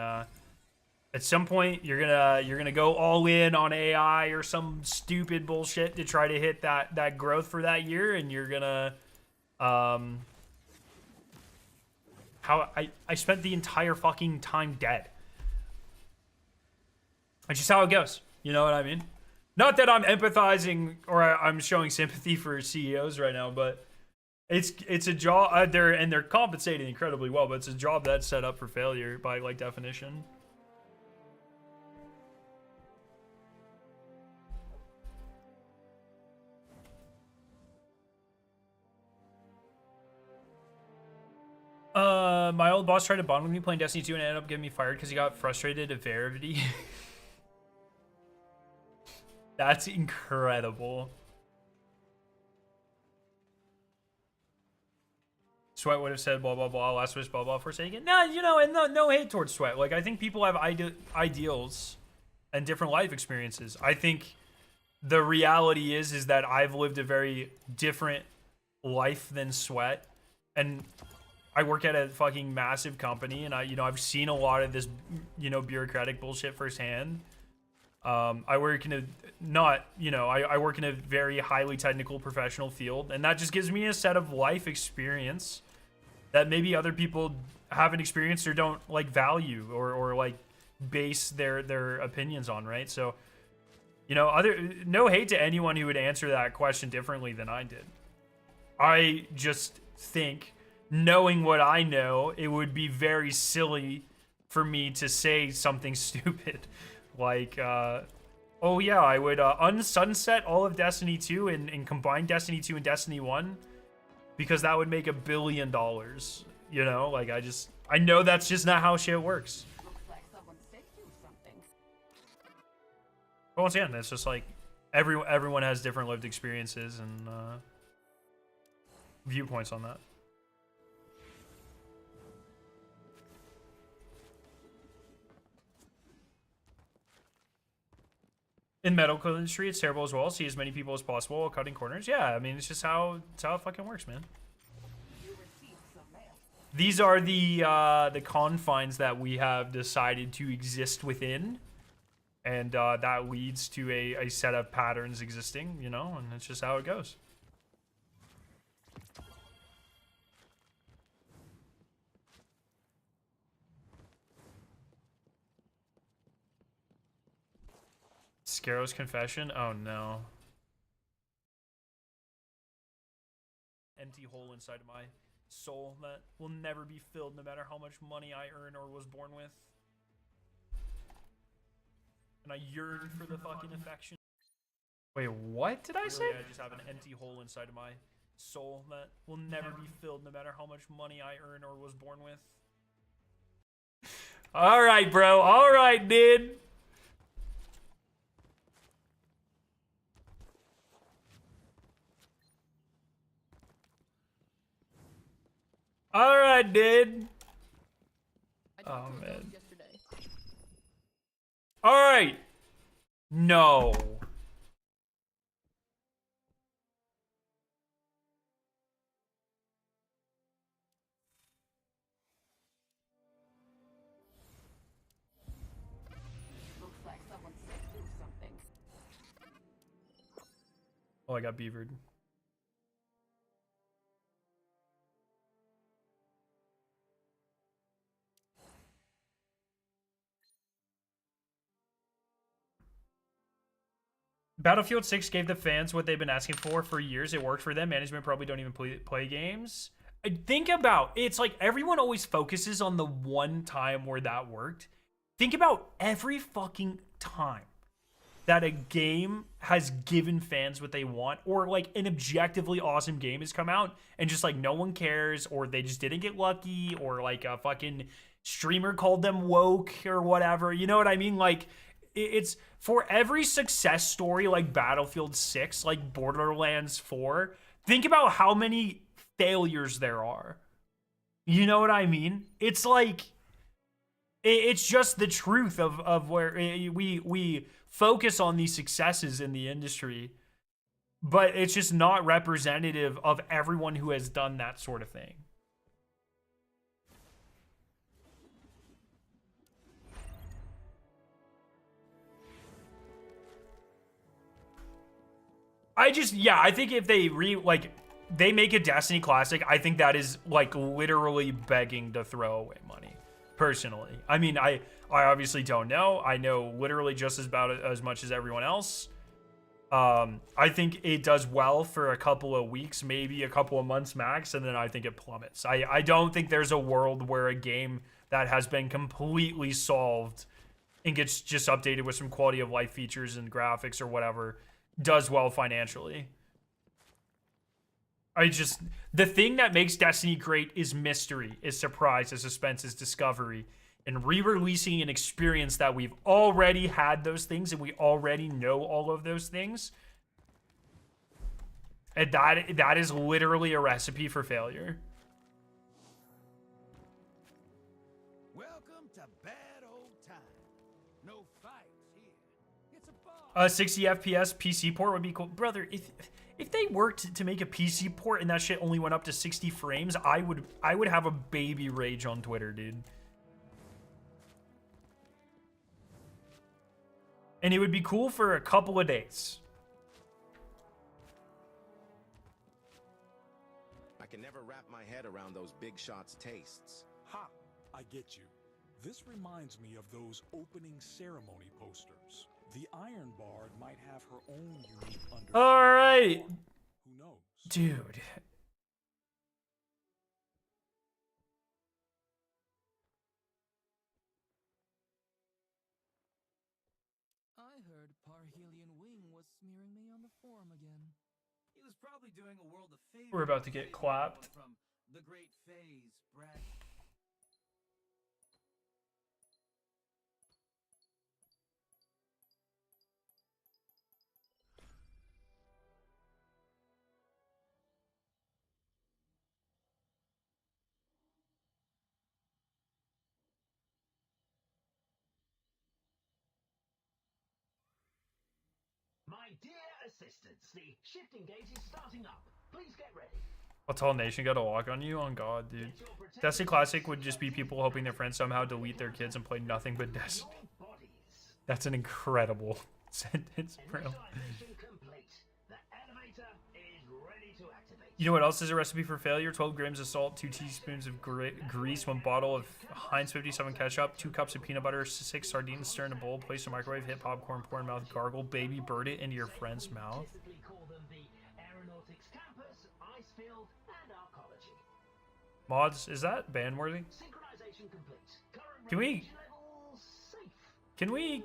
at some point you're gonna go all in on AI or some stupid bullshit to try to hit that growth for that year, and you're gonna how I spent the entire fucking time dead. It's just how it goes. You know what I mean? Not that I'm empathizing or I'm showing sympathy for CEOs right now, but it's a job. They're compensated incredibly well, but it's a job that's set up for failure by like definition. My old boss tried to bond with me playing Destiny 2 and ended up getting me fired because he got frustrated at Verity. That's incredible. Sweat would have said blah blah blah, last wish blah blah Forsaken. No, you know, and no hate towards Sweat. Like, I think people have ideals and different life experiences. I think the reality is that I've lived a very different life than Sweat, and I work at a fucking massive company, and I've seen a lot of this, bureaucratic bullshit firsthand. I work in I work in a very highly technical professional field, and that just gives me a set of life experience that maybe other people haven't experienced or don't like value or like base their opinions on, right? So, no hate to anyone who would answer that question differently than I did. I just think, knowing what I know, it would be very silly for me to say something stupid like, oh yeah, I would unsunset all of Destiny 2 and combine Destiny 2 and Destiny 1 because that would make $1 billion. Like, I know that's just not how shit works. But once again, it's just like everyone has different lived experiences and viewpoints on that. In medical industry, it's terrible as well. See as many people as possible while cutting corners. Yeah, I mean, it's just how it fucking works, man. These are the confines that we have decided to exist within, and that leads to a set of patterns existing, and it's just how it goes. Scarrow's confession? Oh no. Empty hole inside of my soul that will never be filled no matter how much money I earn or was born with. And I yearn for the fucking affection. Wait, what did I say? I just have an empty hole inside of my soul that will never be filled no matter how much money I earn or was born with. Alright, bro. Alright, dude. Alright, dude. Oh, man. Alright. No. Looks like someone said do something. Oh, I got beavered. Battlefield 6 gave the fans what they've been asking for years. It worked for them. Management probably don't even play games. Think about it's like everyone always focuses on the one time where that worked. Think about every fucking time that a game has given fans what they want, or like an objectively awesome game has come out and just like no one cares, or they just didn't get lucky, or like a fucking streamer called them woke or whatever. You know what I mean? Like, it's for every success story like Battlefield 6, like Borderlands 4, think about how many failures there are. You know what I mean? It's like, it's just the truth of where we focus on these successes in the industry, but it's just not representative of everyone who has done that sort of thing. I think if they they make a Destiny Classic, I think that is like literally begging to throw away money. Personally, I mean, I obviously don't know. I know literally just as much as everyone else. I think it does well for a couple of weeks, maybe a couple of months max, and then I think it plummets. I don't think there's a world where a game that has been completely solved and gets just updated with some quality of life features and graphics or whatever does well financially. The thing that makes Destiny great is mystery, is surprise, is suspense, is discovery. And re-releasing an experience that we've already had those things and we already know all of those things. And that is literally a recipe for failure. Welcome to bad old time. No fights here. It's a bar. 60 FPS PC port would be cool. Brother, if they worked to make a PC port and that shit only went up to 60 frames, I would have a baby rage on Twitter, dude. And it would be cool for a couple of days. I can never wrap my head around those big shots' tastes. Ha! I get you. This reminds me of those opening ceremony posters. The Iron Bard might have her own unique understanding. All right. Who knows? Dude. I heard Parhelion Wing was smearing me on the forum again. He was probably doing a world of favors. We're about to get clapped. From the great phase, Brad. My dear assistants, the shifting gate is starting up. Please get ready. What's whole nation got to walk on you? On God, dude. Destiny Classic would just be people hoping their friends somehow delete their kids and play nothing but Destiny. That's an incredible sentence, bro. You know what else is a recipe for failure? 12 grams of salt, 2 teaspoons of grease, 1 bottle of Heinz 57 ketchup, 2 cups of peanut butter, 6 sardines, stir in a bowl, place in a microwave, hit popcorn, pour in mouth, gargle, baby bird it into your friend's mouth. Mods, is that ban worthy? Can we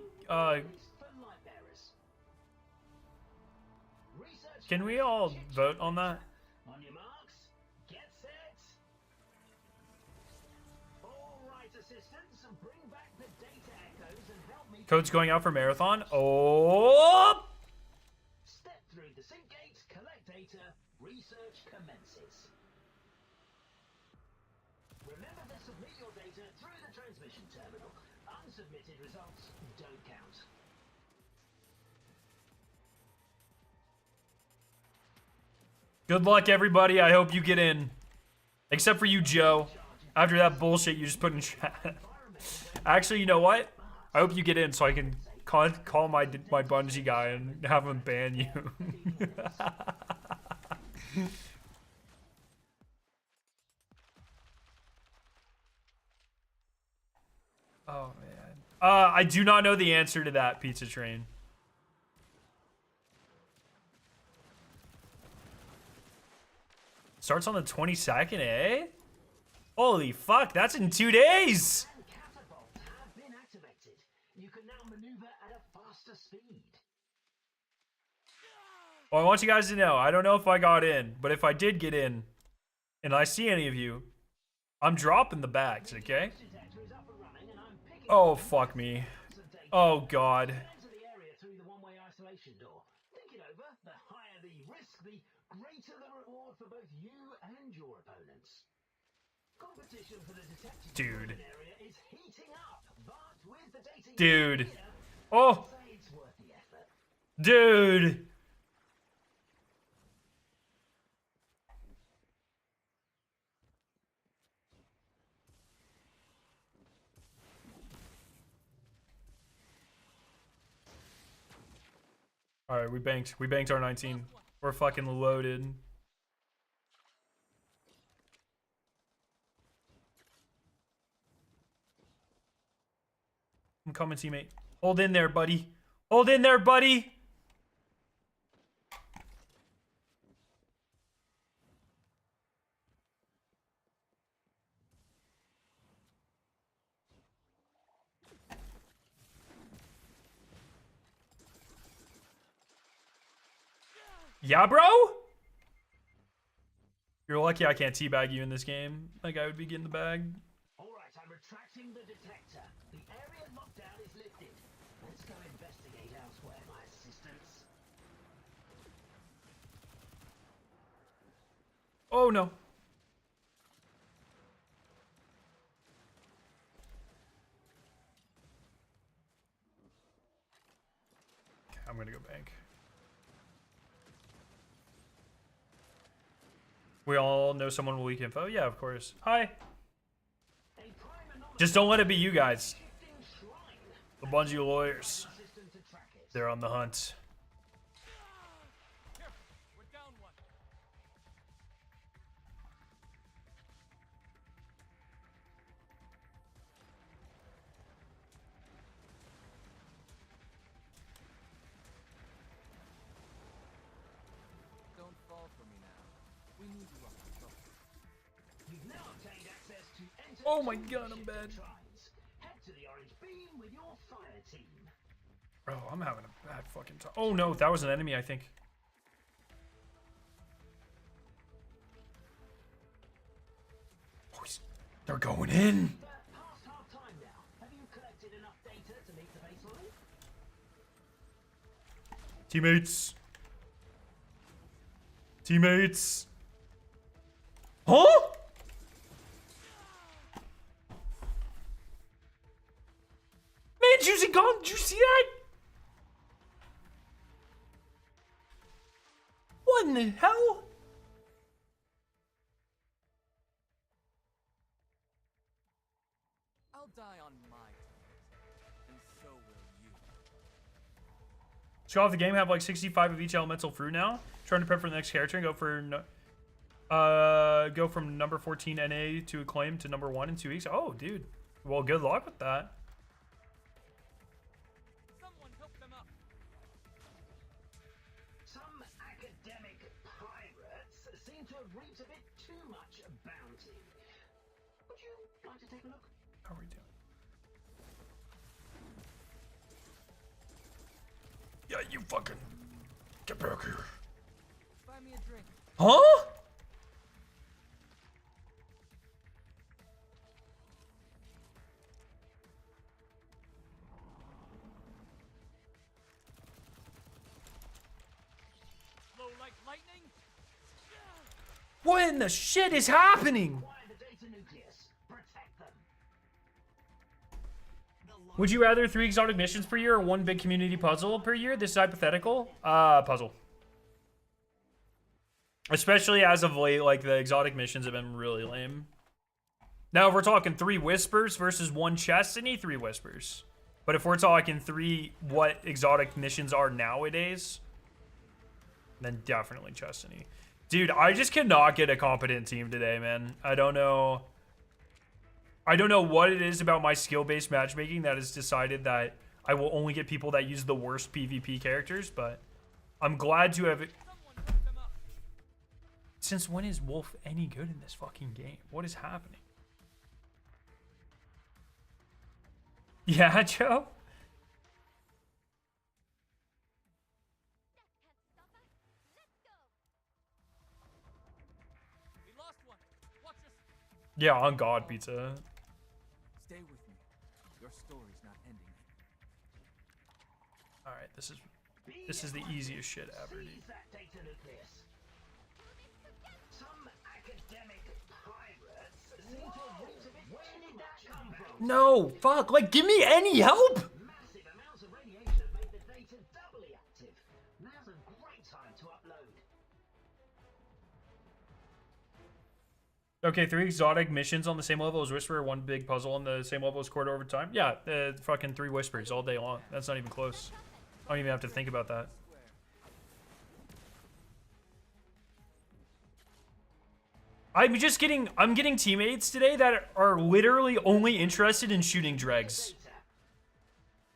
all vote on that? On your marks, get set. All right, assistants, bring back the data echoes and help me. Code's going out for marathon. Oh! Step through the sync gate, collect data, research commences. Remember to submit your data through the transmission terminal. Unsubmitted results don't count. Good luck, everybody. I hope you get in. Except for you, Joe. After that bullshit you just put in chat. Actually, you know what? I hope you get in so I can call my Bungie guy and have him ban you. Oh, man. I do not know the answer to that, Pizza Train. Starts on the 22nd, eh? Holy fuck, that's in 2 days! Catapults have been activated. You can now maneuver at a faster speed. Well, I want you guys to know, I don't know if I got in, but if I did get in, and I see any of you, I'm dropping the bags, okay? Oh, fuck me. Oh, God. Enter the area through the one-way isolation door. Think it over. The higher the risk, the greater the reward for both you and your opponents. Competition for the detective Dude. area is heating up, but with the data Dude. here, Oh. I'd say it's worth the effort. Dude. All right, we banked. We banked our 19. We're fucking loaded. I'm coming, teammate. Hold in there, buddy. Hold in there, buddy. Yeah, bro? You're lucky I can't teabag you in this game. Like, I would be getting the bag. Alright, I'm retracting the detector. The area lockdown is lifted. Let's go investigate elsewhere, my assistants. Oh, no. Okay, I'm gonna go bank. We all know someone will leak info? Yeah, of course. Hi. Just don't let it be you guys. A bunch of you lawyers. They're on the hunt. Here, we're down one. Don't fall for me now. We need you up on top. You've now obtained access to enter Oh my god, I'm bad. Head to the orange beam with your fire team. Bro, I'm having a bad fucking time. Oh no, that was an enemy, I think. Oh, they're going in. Past half time now. Have you collected enough data to meet the baseline? Teammates. Teammates. Huh? Man's using gun. Did you see that? What in the hell? I'll die on my terms, and so will you. Show off the game. Have like 65 of each elemental fruit now. Trying to prep for the next character and go from number 14 NA to acclaim to number 1 in 2 weeks. Oh, dude. Well, good luck with that. Someone help them up. Some academic pirates seem to have reaped a bit too much bounty. Would you like to take a look? How are we doing? Yeah, you fucking get back here. Buy me a drink. Huh? Flow like lightning. What in the shit is happening? Acquire the data nucleus. Protect them. Would you rather 3 exotic missions per year or 1 big community puzzle per year? This is hypothetical. Puzzle. Especially as of late, like the exotic missions have been really lame. Now, if we're talking 3 whispers versus 1 chestiny, 3 whispers. But if we're talking 3 what exotic missions are nowadays, then definitely chestiny. Dude, I just cannot get a competent team today, man. I don't know what it is about my skill-based matchmaking that has decided that I will only get people that use the worst PvP characters, but I'm glad to have it. Since when is Wolf any good in this fucking game? What is happening? Yeah, Joe? We lost one. Watch us. Yeah, on God, Pizza. Stay with me. Your story's not ending here. All right, this is the easiest shit ever, dude. Seize that data nucleus. Some academic pirates seem to No, fuck. Like, give me any help. Massive amounts of radiation have made the data doubly active. Now's a great time to upload. Okay, 3 exotic missions on the same level as Whisper, 1 big puzzle on the same level as Corridor over time. Yeah, fucking 3 Whispers all day long. That's not even close. I don't even have to think about that. I'm getting teammates today that are literally only interested in shooting dregs.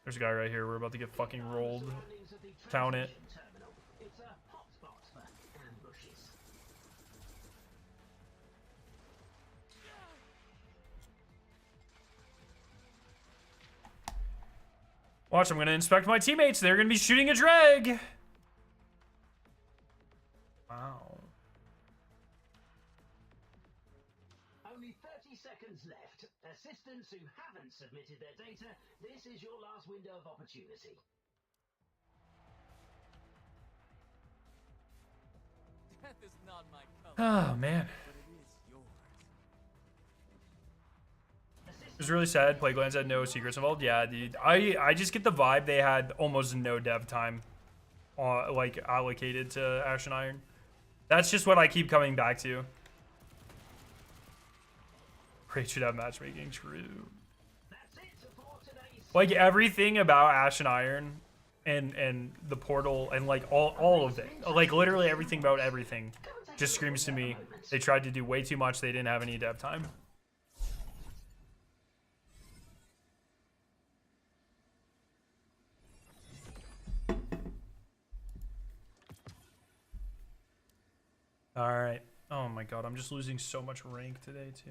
There's a guy right here. We're about to get fucking rolled. Count it. It's a hotspot for ambushes. Watch, I'm gonna inspect my teammates. They're gonna be shooting a dreg. Wow. Only 30 seconds left. Assistants who haven't submitted their data, this is your last window of opportunity. Death is not my color. Oh, man. But it is yours. It was really sad. Plaguelands had no secrets involved. Yeah, dude. I just get the vibe they had almost no dev time, like allocated to Ash and Iron. That's just what I keep coming back to. Raid should have matchmaking. True. Like everything about Ash and Iron, and the portal, and like all of it, like literally everything about everything, just screams to me they tried to do way too much. They didn't have any dev time. All right. Oh my god, I'm just losing so much rank today too.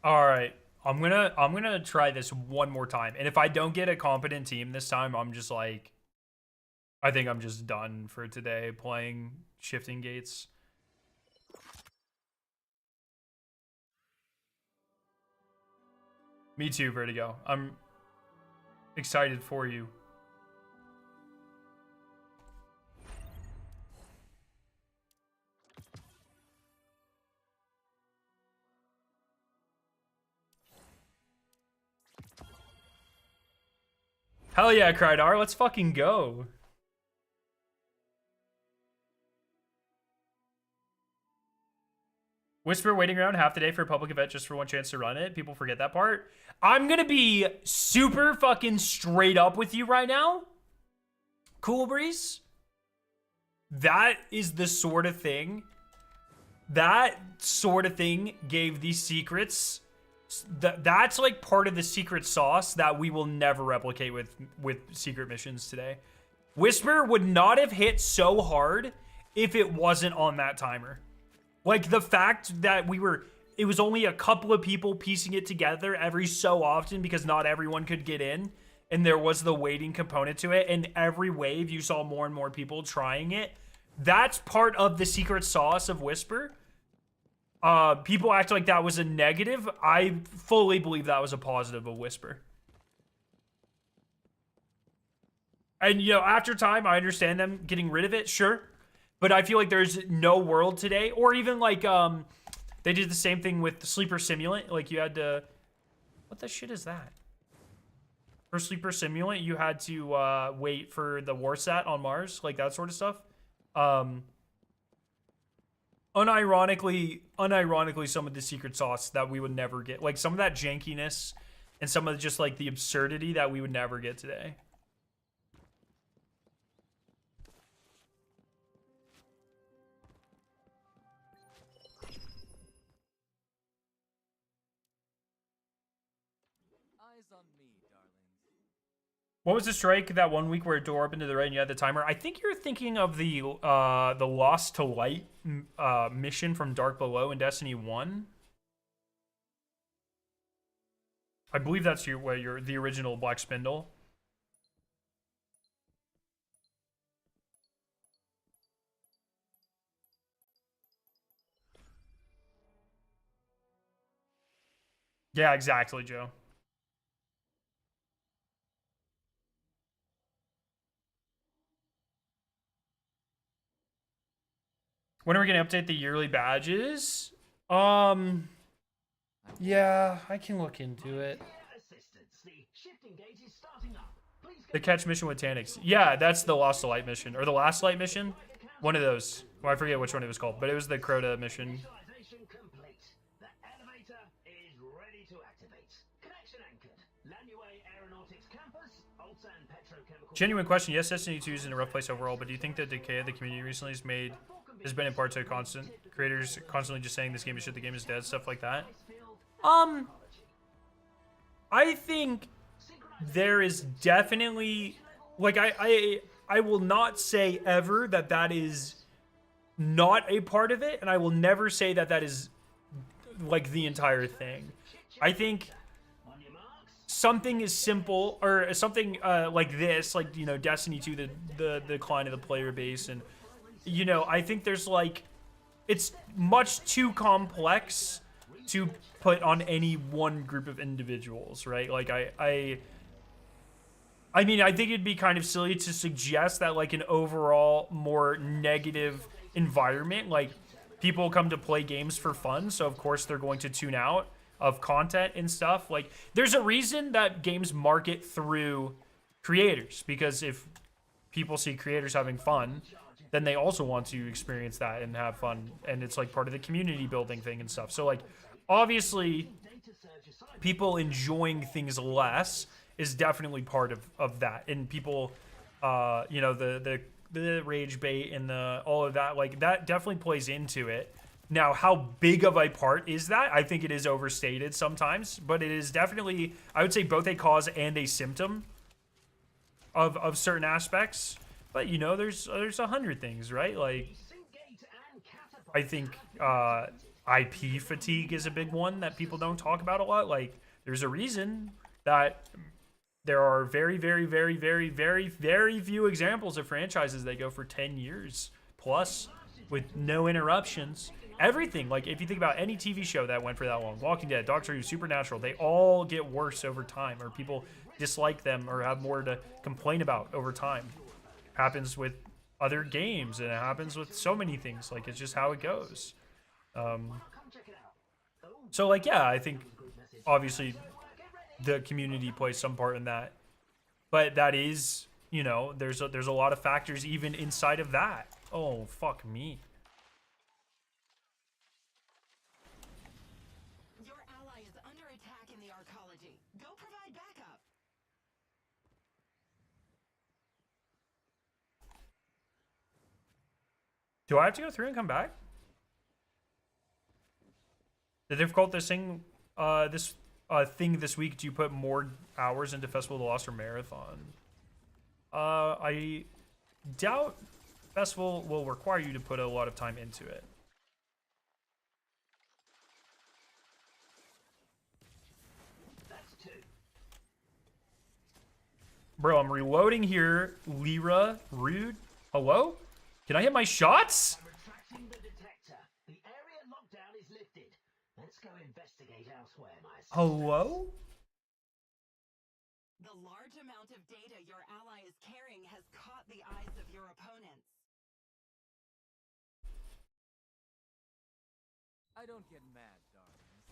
All right. I'm gonna try this one more time. And if I don't get a competent team this time, I'm just like, I think I'm just done for today playing shifting gates. Me too, Vertigo. I'm excited for you. Hell yeah, Krydar, let's fucking go. Whisper waiting around half the day for a public event just for one chance to run it. People forget that part. I'm gonna be super fucking straight up with you right now. Cool Breeze. That is the sort of thing. That sort of thing gave these secrets. That's like part of the secret sauce that we will never replicate with secret missions today. Whisper would not have hit so hard if it wasn't on that timer. Like the fact that it was only a couple of people piecing it together every so often because not everyone could get in, and there was the waiting component to it, and every wave you saw more and more people trying it. That's part of the secret sauce of Whisper. People act like that was a negative. I fully believe that was a positive of Whisper. And, you know, after time, I understand them getting rid of it, sure. But I feel like there's no world today. Or even, like, they did the same thing with Sleeper Simulant. Like, you had to... What the shit is that? For Sleeper Simulant, you had to wait for the Warsat on Mars. Like, that sort of stuff. Unironically, some of the secret sauce that we would never get. Like, some of that jankiness and some of just, like, the absurdity that we would never get today. Eyes on me, darlings. What was the strike that 1 week where a door opened to the right and you had the timer? I think you're thinking of the Lost to Light mission from Dark Below in Destiny 1. I believe that's the original Black Spindle. Yeah, exactly, Joe. When are we gonna update the yearly badges? Yeah, I can look into it. The catch mission with Tanix. Yeah, that's the Lost to Light mission. Or the Last Light mission? One of those. Well, I forget which one it was called, but it was the Crota mission. Genuine question. Yes, Destiny 2 is in a rough place overall, but do you think the decay of the community recently has been in part to constant creators constantly just saying this game is shit, the game is dead, stuff like that? I think there is definitely, like, I will not say ever that that is not a part of it, and I will never say that that is like the entire thing. I think something as simple or something like this, like, you know, Destiny 2, the decline of the player base, and, you know, I think there's like, it's much too complex to put on any one group of individuals, right? Like, I mean, I think it'd be kind of silly to suggest that, like, an overall more negative environment, like, people come to play games for fun, so of course they're going to tune out of content and stuff. Like, there's a reason that games market through creators, because if people see creators having fun, then they also want to experience that and have fun, and it's like part of the community building thing and stuff. So, like, obviously people enjoying things less is definitely part of that, and people you know, the rage bait and the all of that, like, that definitely plays into it. Now, how big of a part is that? I think it is overstated sometimes, but it is definitely, I would say, both a cause and a symptom of certain aspects. But, you know, there's 100 things, right? Like, I think IP fatigue is a big one that people don't talk about a lot. Like, there's a reason that there are very, very, very, very, very, very few examples of franchises that go for 10 years plus with no interruptions. Everything, like, if you think about any TV show that went for that long, Walking Dead, Doctor Who, Supernatural, they all get worse over time, or people dislike them or have more to complain about over time. Happens with other games, and it happens with so many things. Like, it's just how it goes. So, like, yeah, I think obviously the community plays some part in that, but that is, you know, there's a lot of factors even inside of that. Oh, fuck me. Your ally is under attack in the arcology. Go provide backup. Do I have to go through and come back? The difficult thing this week, do you put more hours into Festival of the Lost or Marathon? I doubt Festival will require you to put a lot of time into it. Bro, I'm reloading here. Lyra, Rude. Hello? Can I hit my shots? I'm retracting the detector. The area lockdown is lifted. Let's go investigate elsewhere, my sister. Hello? The large amount of data your ally is carrying has caught the eyes of your opponents. I don't get mad, darlings.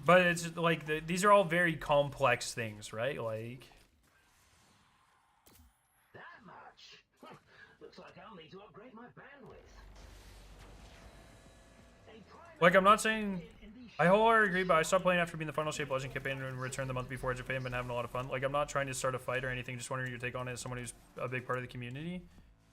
But it's like, these are all very complex things, right? Like... That much? Looks like I'll need to upgrade my bandwidth. Like, I'm not saying... I wholeheartedly agree, but I stopped playing after being the final shape legend campaign and returned the month before Edge of Fate and been having a lot of fun. Like, I'm not trying to start a fight or anything, just wondering your take on it as someone who's a big part of the community.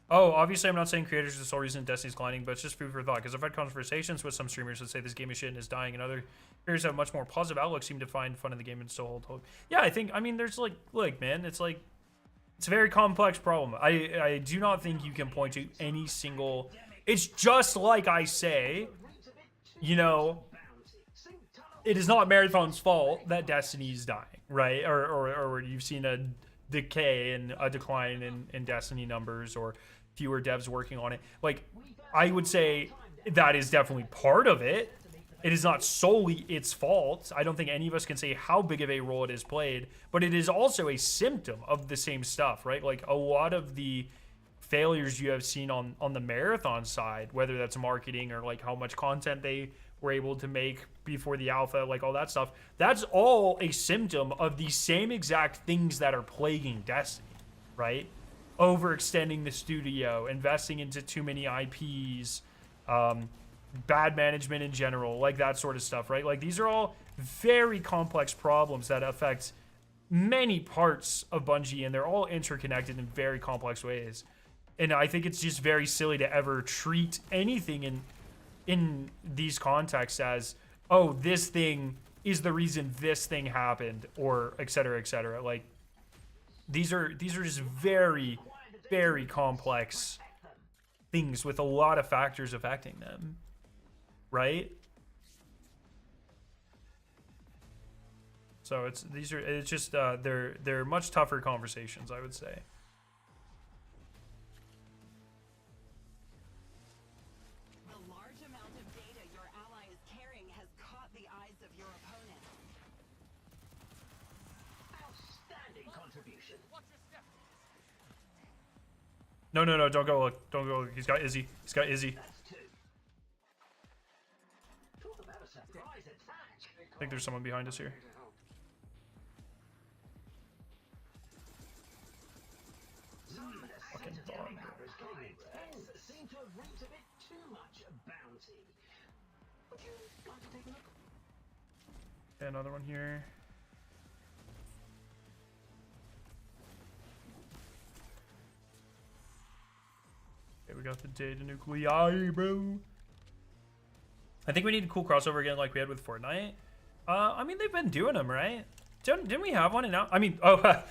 Oh, obviously I'm not saying creators are the sole reason Destiny's declining, but it's just food for thought, because I've had conversations with some streamers that say this game is shit and is dying, and other creators have much more positive outlook, seem to find fun in the game and still hold hope. Yeah, I think, I mean, there's like, look, man, it's like, it's a very complex problem. I do not think you can point to any single, it's just like I say, you know, it is not Marathon's fault that Destiny is dying, right? Or you've seen a decay and a decline in Destiny numbers, or fewer devs working on it. Like, I would say that is definitely part of it. It is not solely its fault. I don't think any of us can say how big of a role it has played, but it is also a symptom of the same stuff, right? Like, a lot of the failures you have seen on the marathon side, whether that's marketing or like how much content they were able to make before the alpha, like all that stuff, that's all a symptom of the same exact things that are plaguing Destiny, right? Overextending the studio, investing into too many IPs, bad management in general, like that sort of stuff, right? Like these are all very complex problems that affect many parts of Bungie, and they're all interconnected in very complex ways. And I think it's just very silly to ever treat anything in these contexts as, oh, this thing is the reason this thing happened, or et cetera, et cetera. Like these are just very, very complex things with a lot of factors affecting them, right? So it's just they're much tougher conversations, I would say. The large amount of data your ally is carrying has caught the eyes of your opponent. Outstanding contribution. No, don't go look. Don't go look. He's got Izzy. He's got Izzy. Talk about a surprise attack. I think there's someone behind us here. Fucking dog. Seem to have reaped a bit too much bounty. Would you like to take a look? Okay, another one here. Okay, we got the data nuclei, bro. I think we need a cool crossover again like we had with Fortnite. I mean, they've been doing them, right? Didn't we have one announced? I mean, oh,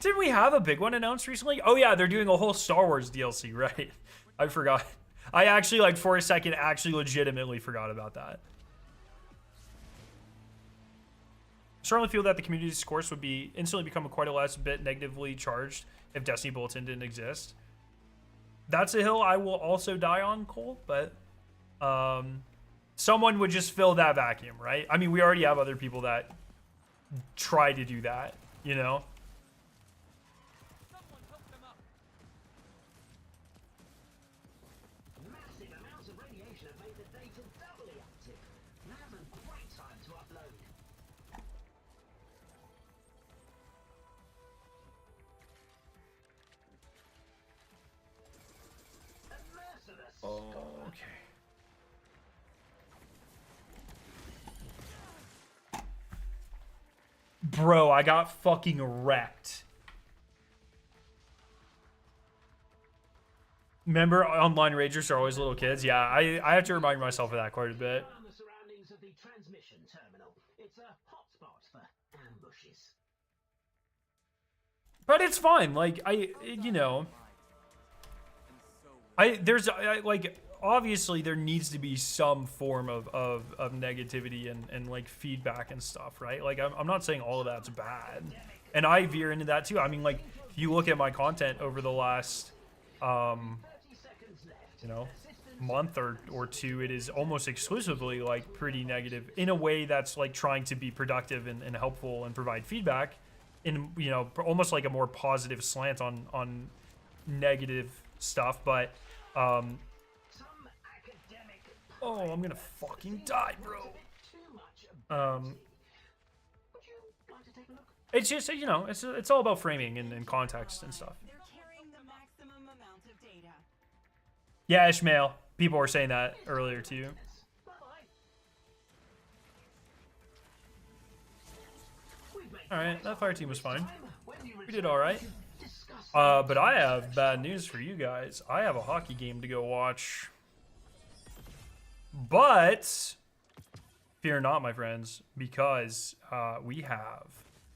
didn't we have a big one announced recently? Oh yeah, they're doing a whole Star Wars DLC, right? I forgot. I actually, like, for a second, actually legitimately forgot about that. I strongly feel that the community discourse would be instantly become quite a less bit negatively charged if Destiny Bulletin didn't exist. That's a hill I will also die on, Cole, but someone would just fill that vacuum, right? I mean, we already have other people that try to do that, you know? Massive amounts of radiation have made the data doubly active. Now's a great time to upload. A merciless Okay. Bro, I got fucking wrecked. Remember, online ragers are always little kids? Yeah, I have to remind myself of that quite a bit. around the surroundings of the transmission terminal. It's a hotspot for ambushes. But it's fine. Like, you know, like, obviously there needs to be some form of negativity and like feedback and stuff, right? Like, I'm not saying all of that's bad, and I veer into that too. I mean, like, if you look at my content over the last you know, month or two, it is almost exclusively like pretty negative in a way that's like trying to be productive and helpful and provide feedback in, you know, almost like a more positive slant on negative stuff. But oh, I'm gonna fucking die, bro. It's just, you know, it's all about framing and context and stuff. They're carrying the maximum amount of data. Yeah, Ishmael. People were saying that earlier too. Alright, that fire team was fine. We did alright. But I have bad news for you guys. I have a hockey game to go watch. But fear not, my friends, because we have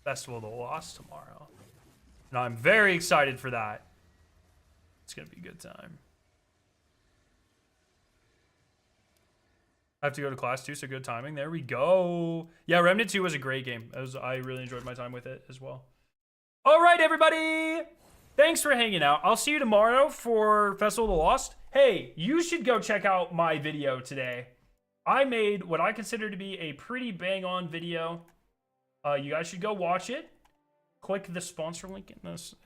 Festival of the Lost tomorrow. And I'm very excited for that. It's going to be a good time. I have to go to class too, so good timing. There we go. Yeah, Remnant 2 was a great game. I really enjoyed my time with it as well. All right, everybody. Thanks for hanging out. I'll see you tomorrow for Festival of the Lost. Hey, you should go check out my video today. I made what I consider to be a pretty bang-on video. You guys should go watch it. Click the sponsor link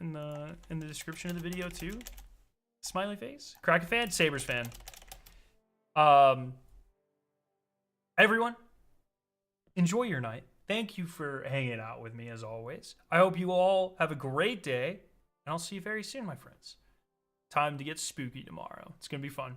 in the description of the video too. Smiley face. Kraken fan. Sabres fan. Everyone, enjoy your night. Thank you for hanging out with me as always. I hope you all have a great day, and I'll see you very soon, my friends. Time to get spooky tomorrow. It's going to be fun.